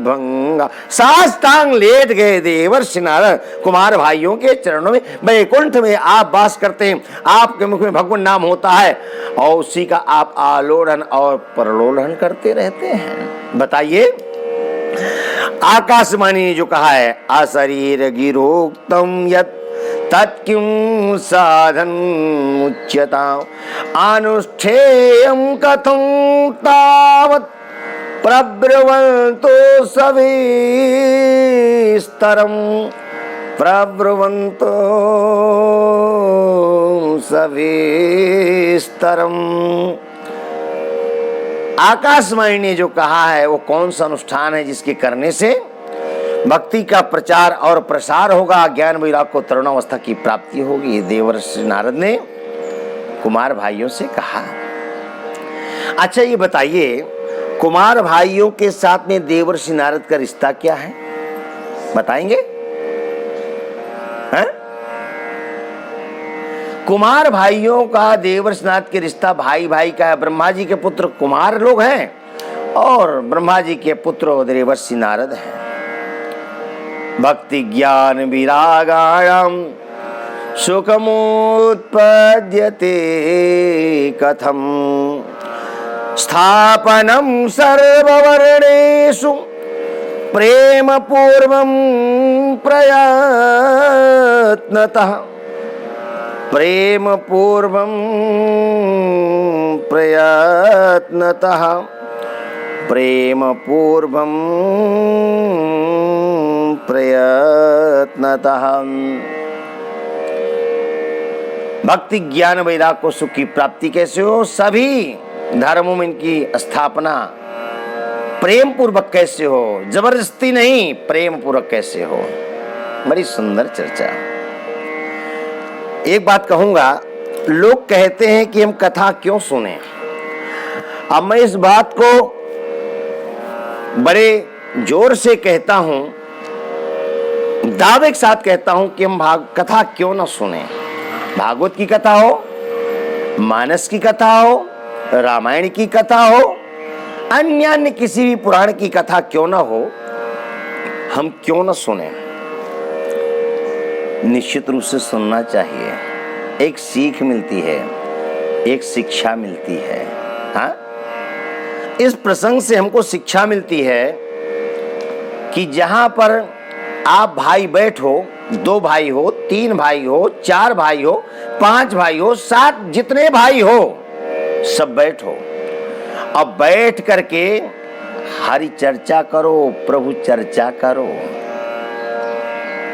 भंगा। साष्टांग लेट गए देवर्षि नारद कुमार भाइयों के चरणों में। वैकुंठ में आप वास करते हैं, आपके मुख में भगवान नाम होता है और उसी का आप आलोड़न और परलोड़न करते रहते हैं। बताइए, आकाशवाणी ने जो कहा है, अशरीर गिरोक्तम यत् तत्किं साधन मुच्यता अनुष्ठेयं कथं तावत् प्रब्रुवन्तो सविस्तरं प्रब्रुवन्तो सविस्तरं। आकाशवाणी ने जो कहा है वो कौन सा अनुष्ठान है जिसके करने से भक्ति का प्रचार और प्रसार होगा, ज्ञान वैराग्य को तरुणावस्था की प्राप्ति होगी। देवर्षि नारद ने कुमार भाइयों से कहा। अच्छा ये बताइए, कुमार भाइयों के साथ में देवर्षि नारद का रिश्ता क्या है, बताएंगे? हैं? कुमार भाइयों का देवर्षि नारद के रिश्ता भाई भाई का है। ब्रह्मा जी के पुत्र कुमार लोग हैं और ब्रह्मा जी के पुत्र देवर्षि नारद हैं। भक्ति ज्ञान विरागाणां सुखमुत्पद्यते कथं स्थापनं सर्ववर्णेषु प्रेम पूर्वं प्रयत्नतः प्रेम पूर्वं प्रयत्नतः प्रेम पूर्वं प्रयत्नतः। भक्ति ज्ञान वैराग्य को सुख की प्राप्ति कैसे हो, सभी धर्मों में इनकी स्थापना प्रेम पूर्वक कैसे हो, जबरदस्ती नहीं, प्रेम पूर्वक कैसे हो। बड़ी सुंदर चर्चा। एक बात कहूंगा, लोग कहते हैं कि हम कथा क्यों सुने। अब मैं इस बात को बड़े जोर से कहता हूं, दावे के साथ कहता हूं कि हम कथा क्यों ना सुने। भागवत की कथा हो, मानस की कथा हो, रामायण की कथा हो, अन्य किसी भी पुराण की कथा क्यों ना हो, हम क्यों ना सुने। निश्चित रूप से सुनना चाहिए, एक सीख मिलती है। एक शिक्षा मिलती है। हाँ, इस प्रसंग से हमको शिक्षा मिलती है कि जहां पर आप भाई बैठो, 2 भाई हो, 3 भाई हो, 4 भाई हो, 5 भाई हो, 7 जितने भाई हो, सब बैठो। अब बैठ करके हरि चर्चा करो, प्रभु चर्चा करो,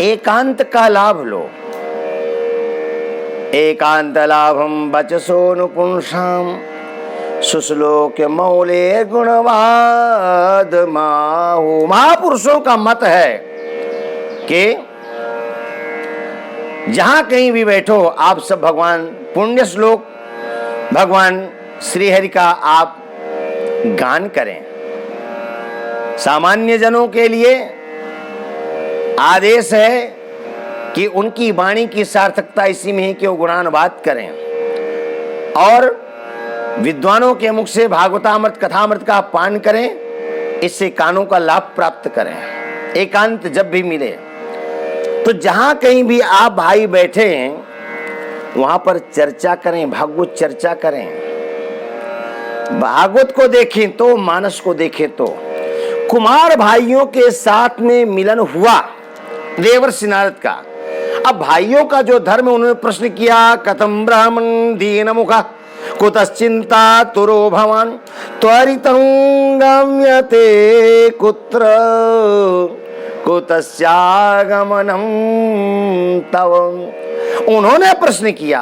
एकांत का लाभ लो। एकांत लाभम वचसो नुपुंसाम सुश्लोक मौले गुणवाद माहु। महापुरुषों का मत है कि जहां कहीं भी बैठो आप सब भगवान पुण्य श्लोक, भगवान श्री हरि का आप गान करें। सामान्य जनों के लिए आदेश है कि उनकी वाणी की सार्थकता इसी में है कि वो गुणानुवाद करें और विद्वानों के मुख से भागवतामृत कथामृत का पान करें, इससे कानों का लाभ प्राप्त करें। एकांत जब भी मिले तो जहां कहीं भी आप भाई बैठे हैं वहां पर चर्चा करें, भागवत चर्चा करें। भागवत को देखें तो, मानस को देखें तो कुमार भाइयों के साथ में मिलन हुआ देवर्षि नारद का। अब भाइयों का जो धर्म है, उन्होंने प्रश्न किया, कथम ब्राह्मण दीन मुखा कुतश्चिंता तुरो भवान त्वरितं गम्यते कुत्र कुतस्यागमनम तव। उन्होंने प्रश्न किया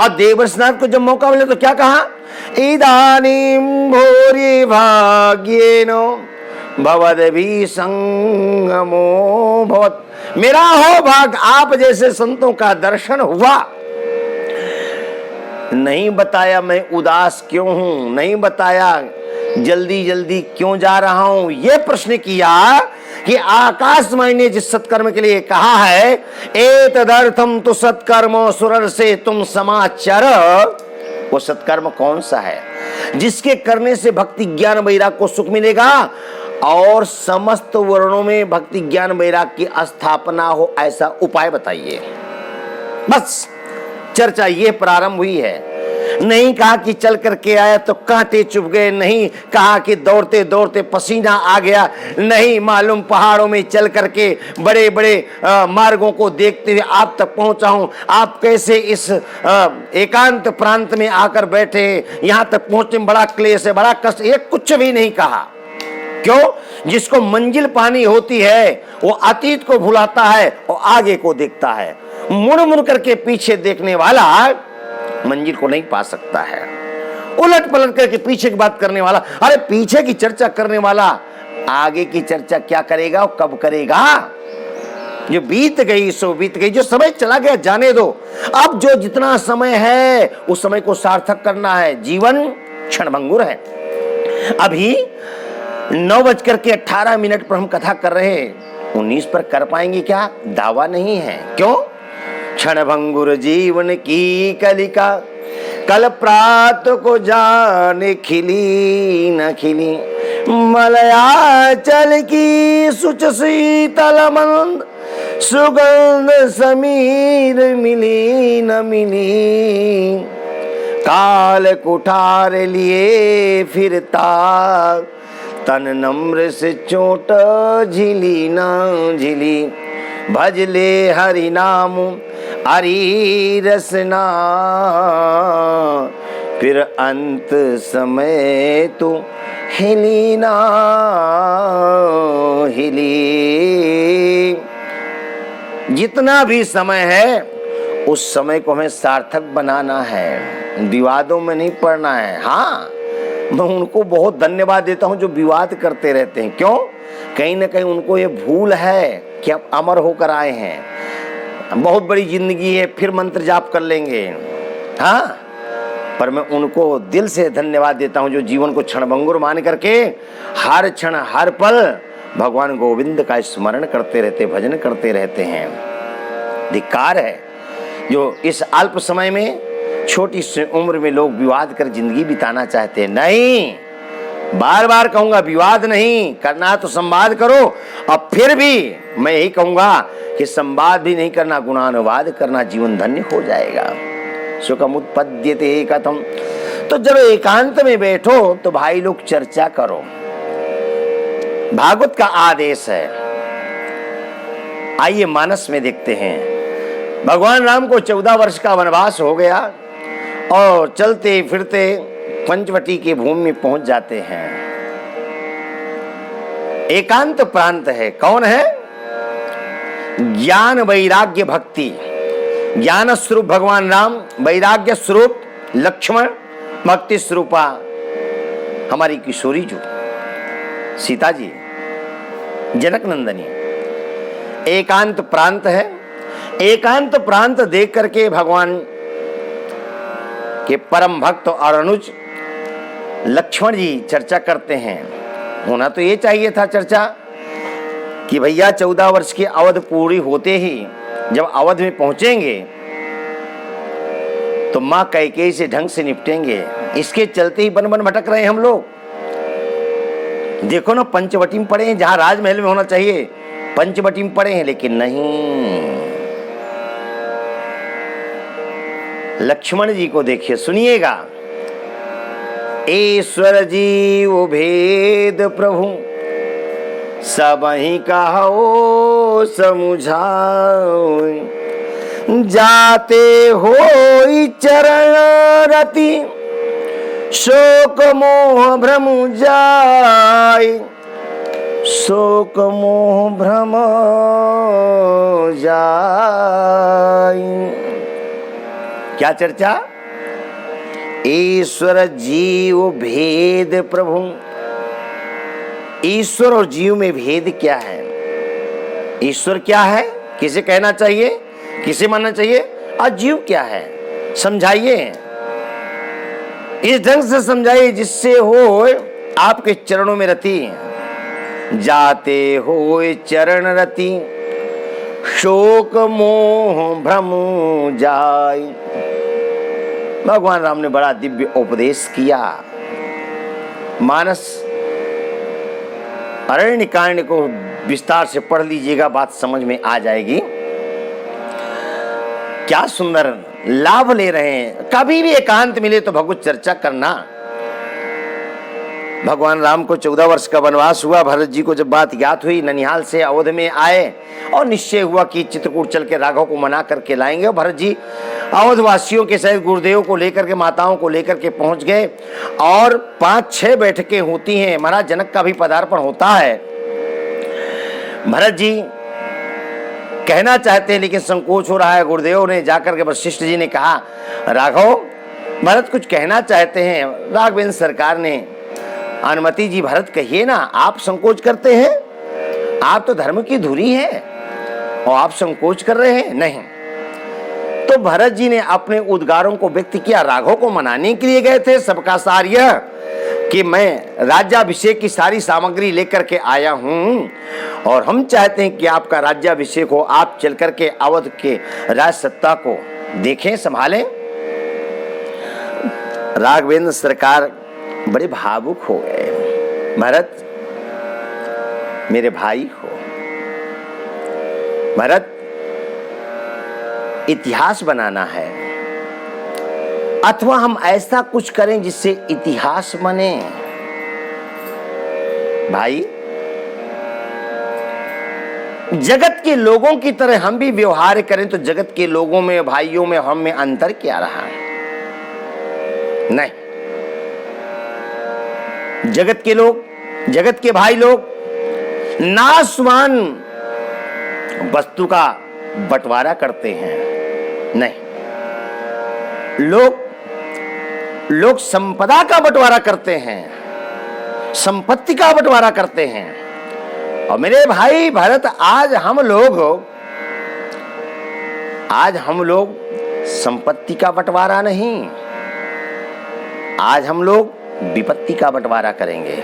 और देवर्षिनाथ को जब मौका मिले तो क्या कहा, इदानीं भूरि भाग्येन भवद्भिः संगमो भवत्। मेरा हो भाग आप जैसे संतों का दर्शन हुआ। नहीं बताया मैं उदास क्यों हूं, नहीं बताया जल्दी जल्दी क्यों जा रहा हूं। यह प्रश्न किया कि आकाशमय ने जिस सत्कर्म के लिए कहा है, एतदर्थम तो सत्कर्म सुरर से तुम समाचार, वो सत्कर्म कौन सा है जिसके करने से भक्ति ज्ञान वैराग को सुख मिलेगा और समस्त वर्णों में भक्ति ज्ञान वैराग की स्थापना हो, ऐसा उपाय बताइए। बस चर्चा ये प्रारंभ हुई है। नहीं कहा कि चल करके आया तो कांटे चुभ गए, नहीं कहा कि दौड़ते दौड़ते पसीना आ गया, नहीं मालूम पहाड़ों में चल करके बड़े बड़े मार्गों को देखते हुए आप तक पहुंचा हूं, आप कैसे इस एकांत प्रांत में आकर बैठे, यहां तक पहुंचने में बड़ा क्लेश है, बड़ा कष्ट, ये कुछ भी नहीं कहा। क्यों? जिसको मंजिल पानी होती है वो अतीत को भुलाता है और आगे को देखता है। मुड़ मुड़ करके पीछे देखने वाला मंजिल को नहीं पा सकता है। उलट पलट करके पीछे की बात करने वाला, अरे पीछे की चर्चा करने वाला आगे की चर्चा क्या करेगा और कब करेगा? जो बीत गई सो बीत गई, जो समय चला गया जाने दो। अब जो जितना समय है उस समय को सार्थक करना है। जीवन क्षणभंगुर है। अभी 9:18 पर हम कथा कर रहे हैं, 19 पर कर पाएंगे क्या? दावा नहीं है। क्यों? क्षणभंगुर जीवन की कलिका, कल प्रात को जाने खिली न खिली, मलयाचल की सुच शीतल मंद, सुगंध समीर मिली न मिली, काल कुठार लिए फिरता, तन नम्र से चोट झिली न झिली, भजले हरि नाम हरि रसना, फिर अंत समय तो हिली ना हिली। जितना भी समय है उस समय को हमें सार्थक बनाना है, विवादों में नहीं पड़ना है। हाँ, मैं उनको बहुत धन्यवाद देता हूं जो विवाद करते रहते हैं। क्यों? कहीं ना कहीं उनको ये भूल है कि अब अमर होकर आए हैं, बहुत बड़ी जिंदगी है, फिर मंत्र जाप कर लेंगे। हाँ, पर मैं उनको दिल से धन्यवाद देता हूं जो जीवन को क्षणभंगुर मान करके हर क्षण हर पल भगवान गोविंद का स्मरण करते रहते, भजन करते रहते हैं। धिक्कार है जो इस अल्प समय में, छोटी सी उम्र में लोग विवाद कर जिंदगी बिताना चाहते हैं। नहीं, बार बार कहूंगा, विवाद नहीं करना तो संवाद करो। अब फिर भी मैं यही कहूंगा कि संवाद भी नहीं करना, गुणानुवाद करना, जीवन धन्य हो जाएगा। सुखमुत्पद्यते कथम। तो जब एकांत में बैठो तो भाई लोग चर्चा करो। भागवत का आदेश है। आइए मानस में देखते हैं। भगवान राम को 14 वर्ष का वनवास हो गया और चलते फिरते पंचवटी की भूमि में पहुंच जाते हैं। एकांत प्रांत है। कौन है? ज्ञान वैराग्य भक्ति। ज्ञान स्वरूप भगवान राम, वैराग्य स्वरूप लक्ष्मण, भक्ति स्वरूपा हमारी किशोरी जो सीता जी, जनक नंदनी। एकांत प्रांत है। एकांत प्रांत देख करके भगवान के परम भक्त और अनुज लक्ष्मण जी चर्चा करते हैं। होना तो ये चाहिए था चर्चा कि भैया 14 वर्ष की अवधि पूरी होते ही जब अवध में पहुंचेंगे तो मां कैकेयी से ढंग से निपटेंगे। इसके चलते ही बन बन भटक रहे हैं हम लोग। देखो ना, पंचवटी में पड़े हैं, जहां राजमहल में होना चाहिए पंचवटी में पड़े हैं, लेकिन नहीं। लक्ष्मण जी को देखिए, सुनिएगा। ईश्वर जीव भेद प्रभु सबहि कहो समुझाओ, जाते होई चरण रति शोक मोह भ्रम जाय, शोक मोह भ्रम जाय। क्या चर्चा? ईश्वर जीव भेद प्रभु। ईश्वर और जीव में भेद क्या है? ईश्वर क्या है, किसे कहना चाहिए, किसे मानना चाहिए, और जीव क्या है? समझाइए, इस ढंग से समझाइए जिससे हो आपके चरणों में रति। जाते होए चरण रति शोक मोह भ्रम जाय। भगवान राम ने बड़ा दिव्य उपदेश किया। मानस अरण्य कांड को विस्तार से पढ़ लीजिएगा, बात समझ में आ जाएगी। क्या सुंदर लाभ ले रहे हैं। कभी भी एकांत मिले तो भगवत चर्चा करना। भगवान राम को 14 वर्ष का वनवास हुआ। भरत जी को जब बात ज्ञात हुई, ननिहाल से अवध में आए और निश्चय हुआ कि चित्रकूट चल के राघव को मना करके लाएंगे। और भरत जी अवध वासियों के सहित गुरुदेव को लेकर के, माताओं को लेकर के पहुंच गए और 5-6 बैठकें होती हैं। महाराज जनक का भी पदार्पण होता है। भरत जी कहना चाहते हैं लेकिन संकोच हो रहा है। गुरुदेव ने जाकर के वशिष्ठ जी ने कहा, राघव भरत कुछ कहना चाहते हैं। राघवेंद्र सरकार ने, अनुमति जी भरत कहिए ना, आप संकोच करते हैं, आप तो धर्म की धुरी है और आप संकोच कर रहे हैं। नहीं, तो भरत जी ने अपने उद्गारों को व्यक्त किया। राघव को मनाने के लिए गए थे। सबका सार यह कि मैं राज्याभिषेक की सारी सामग्री लेकर के आया हूं और हम चाहते हैं कि आपका राज्याभिषेक हो, आप चल करके अवध के राज सत्ता को देखें, संभालें। राघवेंद्र सरकार बड़े भावुक हो गए। भरत मेरे भाई हो, भरत इतिहास बनाना है, अथवा हम ऐसा कुछ करें जिससे इतिहास बने। भाई, जगत के लोगों की तरह हम भी व्यवहार करें तो जगत के लोगों में, भाइयों में, हम में अंतर क्या रहा? नहीं, जगत के लोग, जगत के भाई लोग नाशवान वस्तु का बंटवारा करते हैं। नहीं, लोग संपदा का बंटवारा करते हैं, संपत्ति का बंटवारा करते हैं। और मेरे भाई भरत, आज हम लोग संपत्ति का बंटवारा नहीं, आज हम लोग विपत्ति का बंटवारा करेंगे।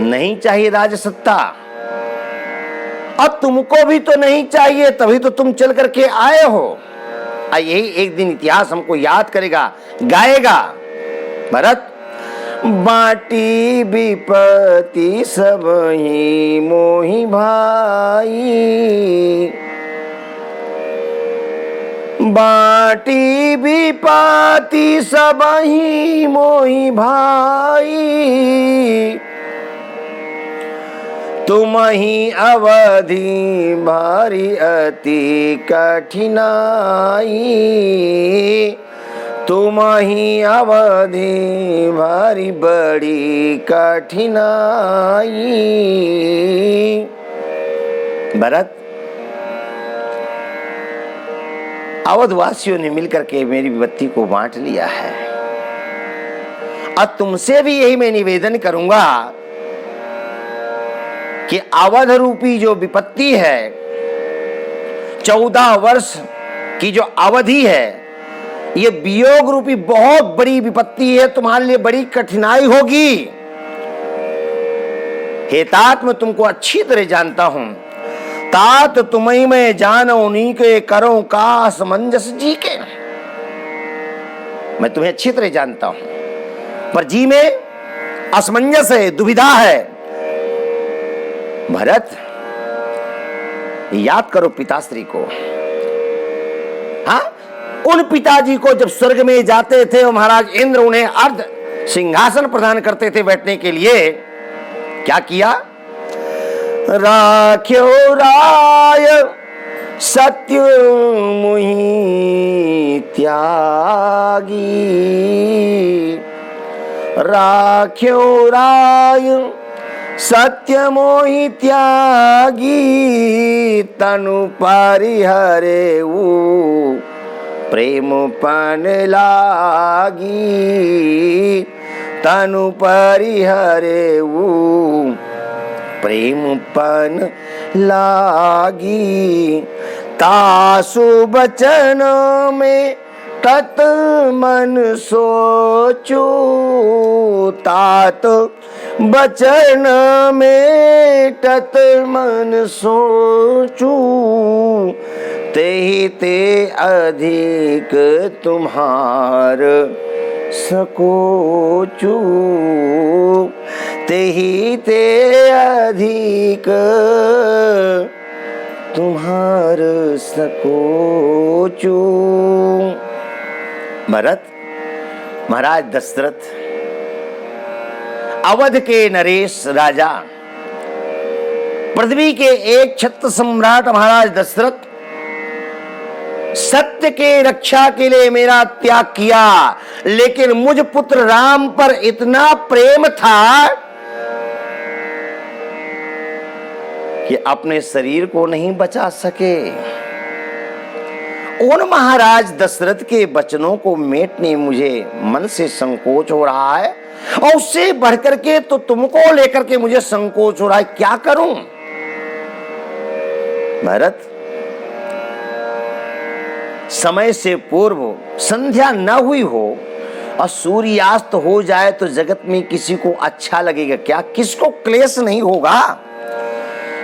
नहीं चाहिए राजसत्ता, और तुमको भी तो नहीं चाहिए, तभी तो तुम चल करके आए हो। यही एक दिन इतिहास हमको याद करेगा, गाएगा। भरत, बाटी विपत्ति सब ही मोहि भाई, बाटी विपत्ति सबहि मोहि भाई, तुमहि अवधि भारी अति कठिनाई, तुमहि अवधि भारी बड़ी कठिनाई। भरत, अवधवासियों ने मिलकर के मेरी विपत्ति को बांट लिया है। अब तुमसे भी यही मैं निवेदन करूंगा कि अवध रूपी जो विपत्ति है, 14 वर्ष की जो अवधि है, ये वियोग रूपी बहुत बड़ी विपत्ति है, तुम्हारे लिए बड़ी कठिनाई होगी। हे तात, मैं तुमको अच्छी तरह जानता हूं। तात तुम्हें मैं जानो उन्हीं के करो का असमंजस जी के। मैं तुम्हें अच्छी तरह जानता हूं, पर जी में असमंजस है, दुविधा है। भरत, याद करो पिताश्री को। हाँ, उन पिताजी को जब स्वर्ग में जाते थे और महाराज इंद्र उन्हें अर्ध सिंहासन प्रदान करते थे बैठने के लिए, क्या किया? राख्यो राय सत्य मुहि त्यागी, राख्यो राय सत्य मोहि त्यागी, तनु परिहरे प्रेम पन लागी, तनु परिहरे प्रेम पन लागी। तासु बचन में तत मन सोचू, तात बचन में तत मन सोचू, तेहि ते अधिक तुम्हार सकोचू, तेहि ते अधिक तुम्हार सकोचू। भरत, महाराज दशरथ अवध के नरेश राजा, पृथ्वी के एक छत्र सम्राट महाराज दशरथ सत्य के रक्षा के लिए मेरा त्याग किया, लेकिन मुझ पुत्र राम पर इतना प्रेम था कि अपने शरीर को नहीं बचा सके। उन महाराज दशरथ के वचनों को मेटने मुझे मन से संकोच हो रहा है, और उससे बढ़कर के तो तुमको लेकर के मुझे संकोच हो रहा है। क्या करूं? भरत, समय से पूर्व संध्या न हुई हो और सूर्यास्त हो जाए तो जगत में किसी को अच्छा लगेगा क्या? किसको क्लेश नहीं होगा?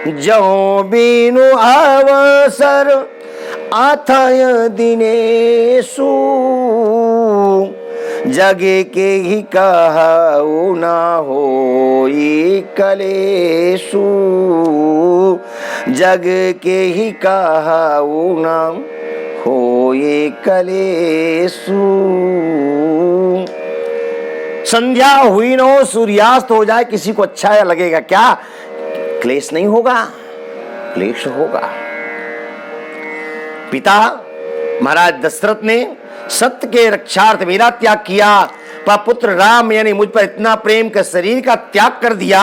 जो बीनु अवसर अथय दिनेशु, जगे के ही कहु ना होई कलेशु, जग के ही कहु ना होए कलेशु। संध्या हुई न हो, सूर्यास्त हो जाए, किसी को अच्छा लगेगा क्या? क्लेश नहीं होगा, क्लेश होगा। पिता महाराज दशरथ ने सत्य के रक्षार्थ मेरा त्याग किया, पर पुत्र राम यानी मुझ पर इतना प्रेम का शरीर का त्याग कर दिया।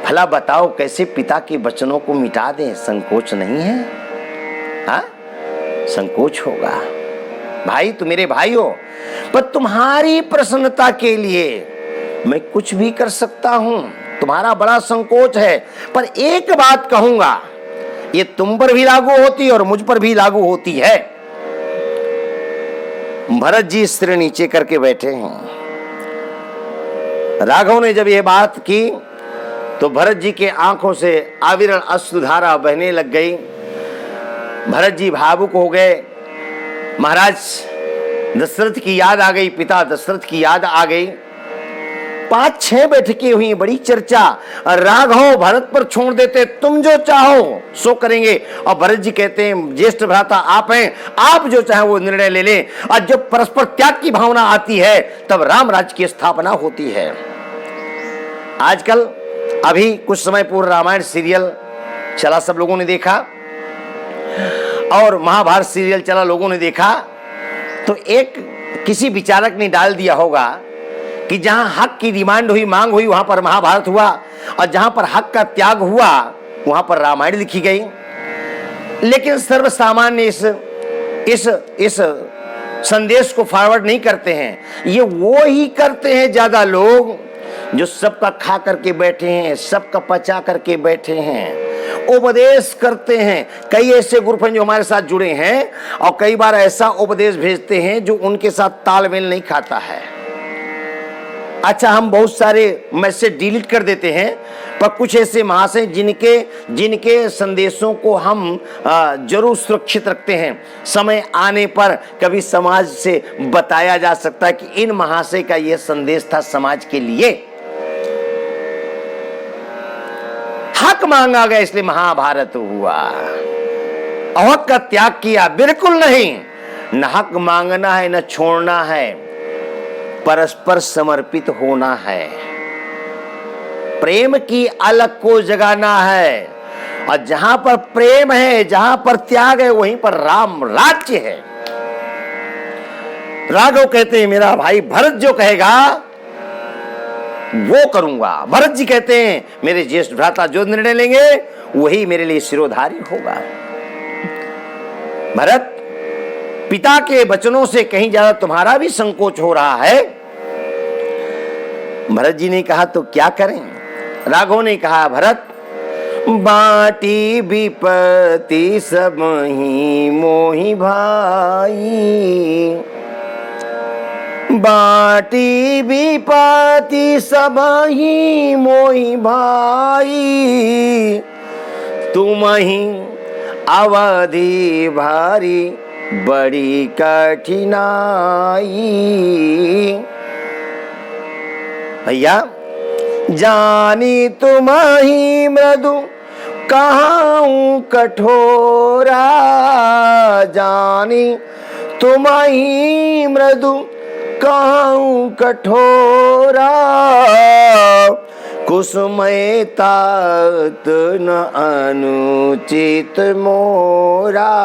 भला बताओ कैसे पिता के वचनों को मिटा दें? संकोच नहीं है? हाँ, संकोच होगा। भाई, तुम मेरे भाई हो, पर तुम्हारी प्रसन्नता के लिए मैं कुछ भी कर सकता हूं। तुम्हारा बड़ा संकोच है, पर एक बात कहूंगा, ये तुम पर भी लागू होती और मुझ पर भी लागू होती है। भरत जी सिर नीचे करके बैठे हैं। राघव ने जब ये बात की तो भरत जी के आंखों से अविरल अश्रुधारा बहने लग गई। भरत जी भावुक हो गए। महाराज दशरथ की याद आ गई, पिता दशरथ की याद आ गई। 5-6 बैठकें हुई, बड़ी चर्चा। राघव भरत पर छोड़ देते, तुम जो चाहो सो करेंगे। और भरत जी कहते हैं, ज्येष्ठ भ्राता आप हैं, आप जो चाहे वो निर्णय ले लें। और जब परस्पर त्याग की भावना आती है तब राम राज्य की स्थापना होती है। आजकल अभी कुछ समय पूर्व रामायण सीरियल चला, सब लोगों ने देखा, और महाभारत सीरियल चला, लोगों ने देखा। तो एक किसी विचारक ने डाल दिया होगा कि जहां हक की डिमांड हुई, मांग हुई, वहां पर महाभारत हुआ, और जहां पर हक का त्याग हुआ वहां पर रामायण लिखी गई। लेकिन सर्वसामान्य इस संदेश को फॉरवर्ड नहीं करते हैं। ये वो ही करते हैं ज्यादा लोग जो सबका खा करके बैठे हैं, सबका पचा करके बैठे हैं, उपदेश करते हैं। कई ऐसे ग्रुप हैं जो हमारे साथ जुड़े हैं और कई बार ऐसा उपदेश भेजते हैं जो उनके साथ तालमेल नहीं खाता है। अच्छा, हम बहुत सारे मैसेज डिलीट कर देते हैं, पर कुछ ऐसे महाशय जिनके संदेशों को हम जरूर सुरक्षित रखते हैं। समय आने पर कभी समाज से बताया जा सकता है कि इन महाशय का यह संदेश था समाज के लिए। हक मांगा गया इसलिए महाभारत हुआ। हक का त्याग किया, बिल्कुल नहीं। न हक मांगना है न छोड़ना है, परस्पर समर्पित होना है, प्रेम की अलग को जगाना है। और जहां पर प्रेम है, जहां पर त्याग है, वहीं पर राम राज्य है। राघव कहते हैं मेरा भाई भरत जो कहेगा वो करूंगा। भरत जी कहते हैं मेरे ज्येष्ठ भ्राता जो निर्णय लेंगे वही मेरे लिए शिरोधारी होगा। भरत, पिता के वचनों से कहीं ज्यादा तुम्हारा भी संकोच हो रहा है। भरत जी ने कहा तो क्या करें? राघव ने कहा, भरत बाटी विपत्ति सब ही मोहि भाई, बाटी विपत्ति सब ही मोहि भाई, तुम ही अवधि भारी बड़ी कठिनाई। भैया, जानी तुम ही मृदु कहां कठोरा, जानी तुम ही मृदु कहां कठोरा, कुसुमय तात न अनुचित मोरा,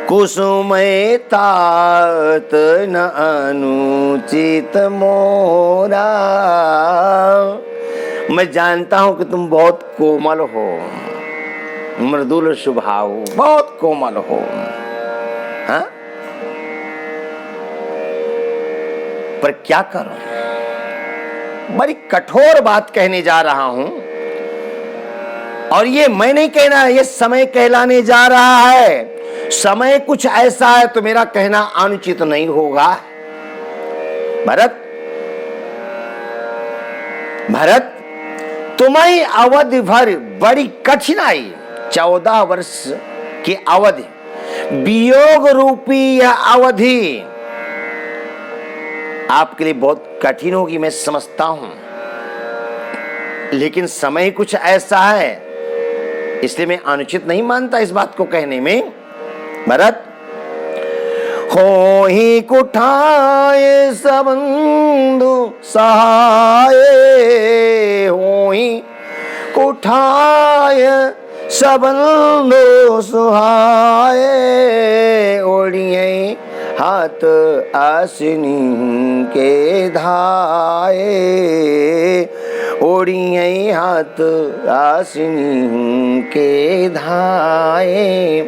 कुसुमय तात न अनुचित मोरा। मैं जानता हूं कि तुम बहुत कोमल हो, मृदुल स्वभाव, बहुत कोमल हो। हाँ? पर क्या करूं, बड़ी कठोर बात कहने जा रहा हूं। और ये मैं नहीं कहना, ये समय कहलाने जा रहा है। समय कुछ ऐसा है तो मेरा कहना अनुचित नहीं होगा। भरत, भरत तुम्हें अवधि भर बड़ी कठिनाई, 14 वर्ष की अवधि, वियोग रूपी यह अवधि आपके लिए बहुत कठिन होगी, मैं समझता हूं। लेकिन समय कुछ ऐसा है इसलिए मैं अनुचित नहीं मानता इस बात को कहने में। भरत, हो ही कुठाए सबंधु सहाय, हो ही कुठाय सबंधु सुहाय, ओढ़िए हाथ आसिनी के धाये, ओढ़िए हाथ आसिनी के धाये।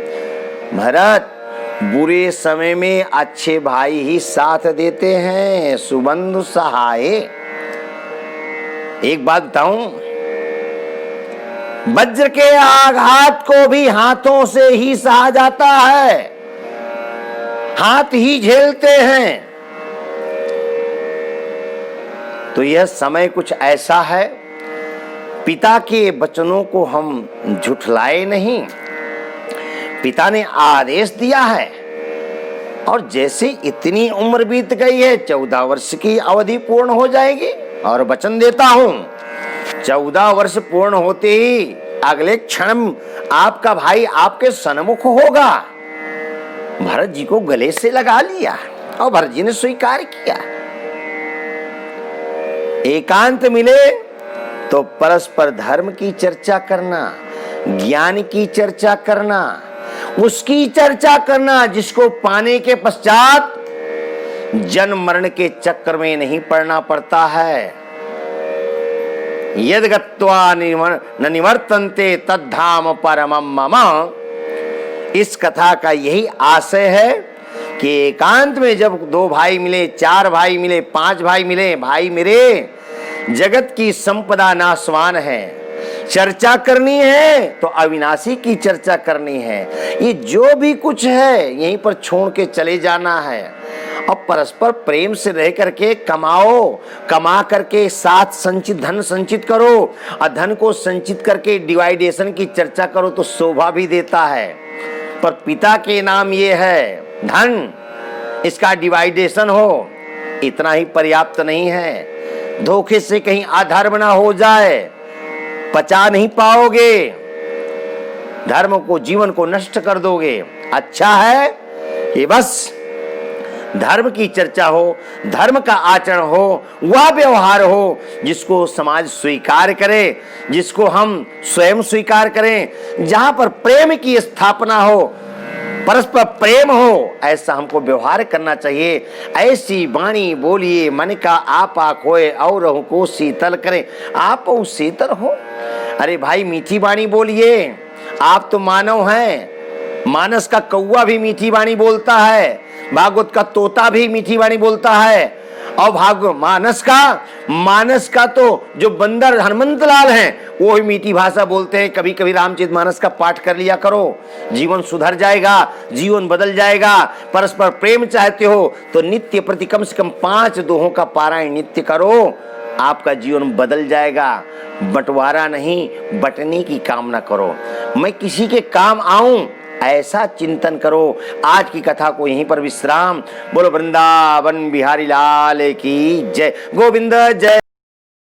भरत, बुरे समय में अच्छे भाई ही साथ देते हैं, सुबंधु सहाय। एक बात बताऊं, वज्र के आघात को भी हाथों से ही सहा जाता है, हाथ ही झेलते हैं। तो यह समय कुछ ऐसा है, पिता के वचनों को हम झुठलाए नहीं। पिता ने आदेश दिया है, और जैसे इतनी उम्र बीत गई है, 14 वर्ष की अवधि पूर्ण हो जाएगी, और वचन देता हूं 14 वर्ष पूर्ण होते ही अगले क्षण आपका भाई आपके सन्मुख होगा। भरत जी को गले से लगा लिया और भरत जी ने स्वीकार किया। एकांत मिले तो परस्पर धर्म की चर्चा करना, ज्ञान की चर्चा करना, उसकी चर्चा करना जिसको पाने के पश्चात जन्म मरण के चक्कर में नहीं पड़ना पड़ता है। यद गत्वा न निवर्तन्ते तद्धाम परमं मम। इस कथा का यही आशय है कि एकांत में जब 2 भाई मिले, 4 भाई मिले, 5 भाई मिले, भाई मेरे जगत की संपदा नाशवान है, चर्चा करनी है तो अविनाशी की चर्चा करनी है। ये जो भी कुछ है यहीं पर छोड़ के चले जाना है और परस्पर प्रेम से रह करके कमाओ, कमा करके साथ संचित धन संचित करो और धन को संचित करके डिवाइडेशन की चर्चा करो तो शोभा भी देता है। पर पिता के नाम ये है धन, इसका डिवाइडेशन हो इतना ही पर्याप्त नहीं है। धोखे से कहीं अधर्म ना हो जाए, पचा नहीं पाओगे, धर्म को जीवन को नष्ट कर दोगे। अच्छा है कि बस धर्म की चर्चा हो, धर्म का आचरण हो, वह व्यवहार हो जिसको समाज स्वीकार करे, जिसको हम स्वयं स्वीकार करें, जहां पर प्रेम की स्थापना हो, परस्पर प्रेम हो, ऐसा हमको व्यवहार करना चाहिए। ऐसी वाणी बोलिए मन का आपा खोए और को शीतल करे, आप शीतल हो। अरे भाई मीठी वाणी बोलिए, आप तो मानव हैं, मानस का कौवा भी मीठी वाणी बोलता है, भागवत का तोता भी मीठी वाणी बोलता है, और मानस का तो जो बंदर हनुमंत लाल हैं वो ही मीठी भाषा बोलते हैं। कभी कभी रामचरितमानस का पाठ कर लिया करो, जीवन सुधर जाएगा, जीवन बदल जाएगा। परस्पर प्रेम चाहते हो तो नित्य प्रति कम से कम 5 दोहों का पारायण नित्य करो, आपका जीवन बदल जाएगा। बंटवारा नहीं, बंटने की कामना करो, मैं किसी के काम आऊं ऐसा चिंतन करो। आज की कथा को यहीं पर विश्राम। बोलो वृंदावन बिहारी लाल की जय। गोविंद जय।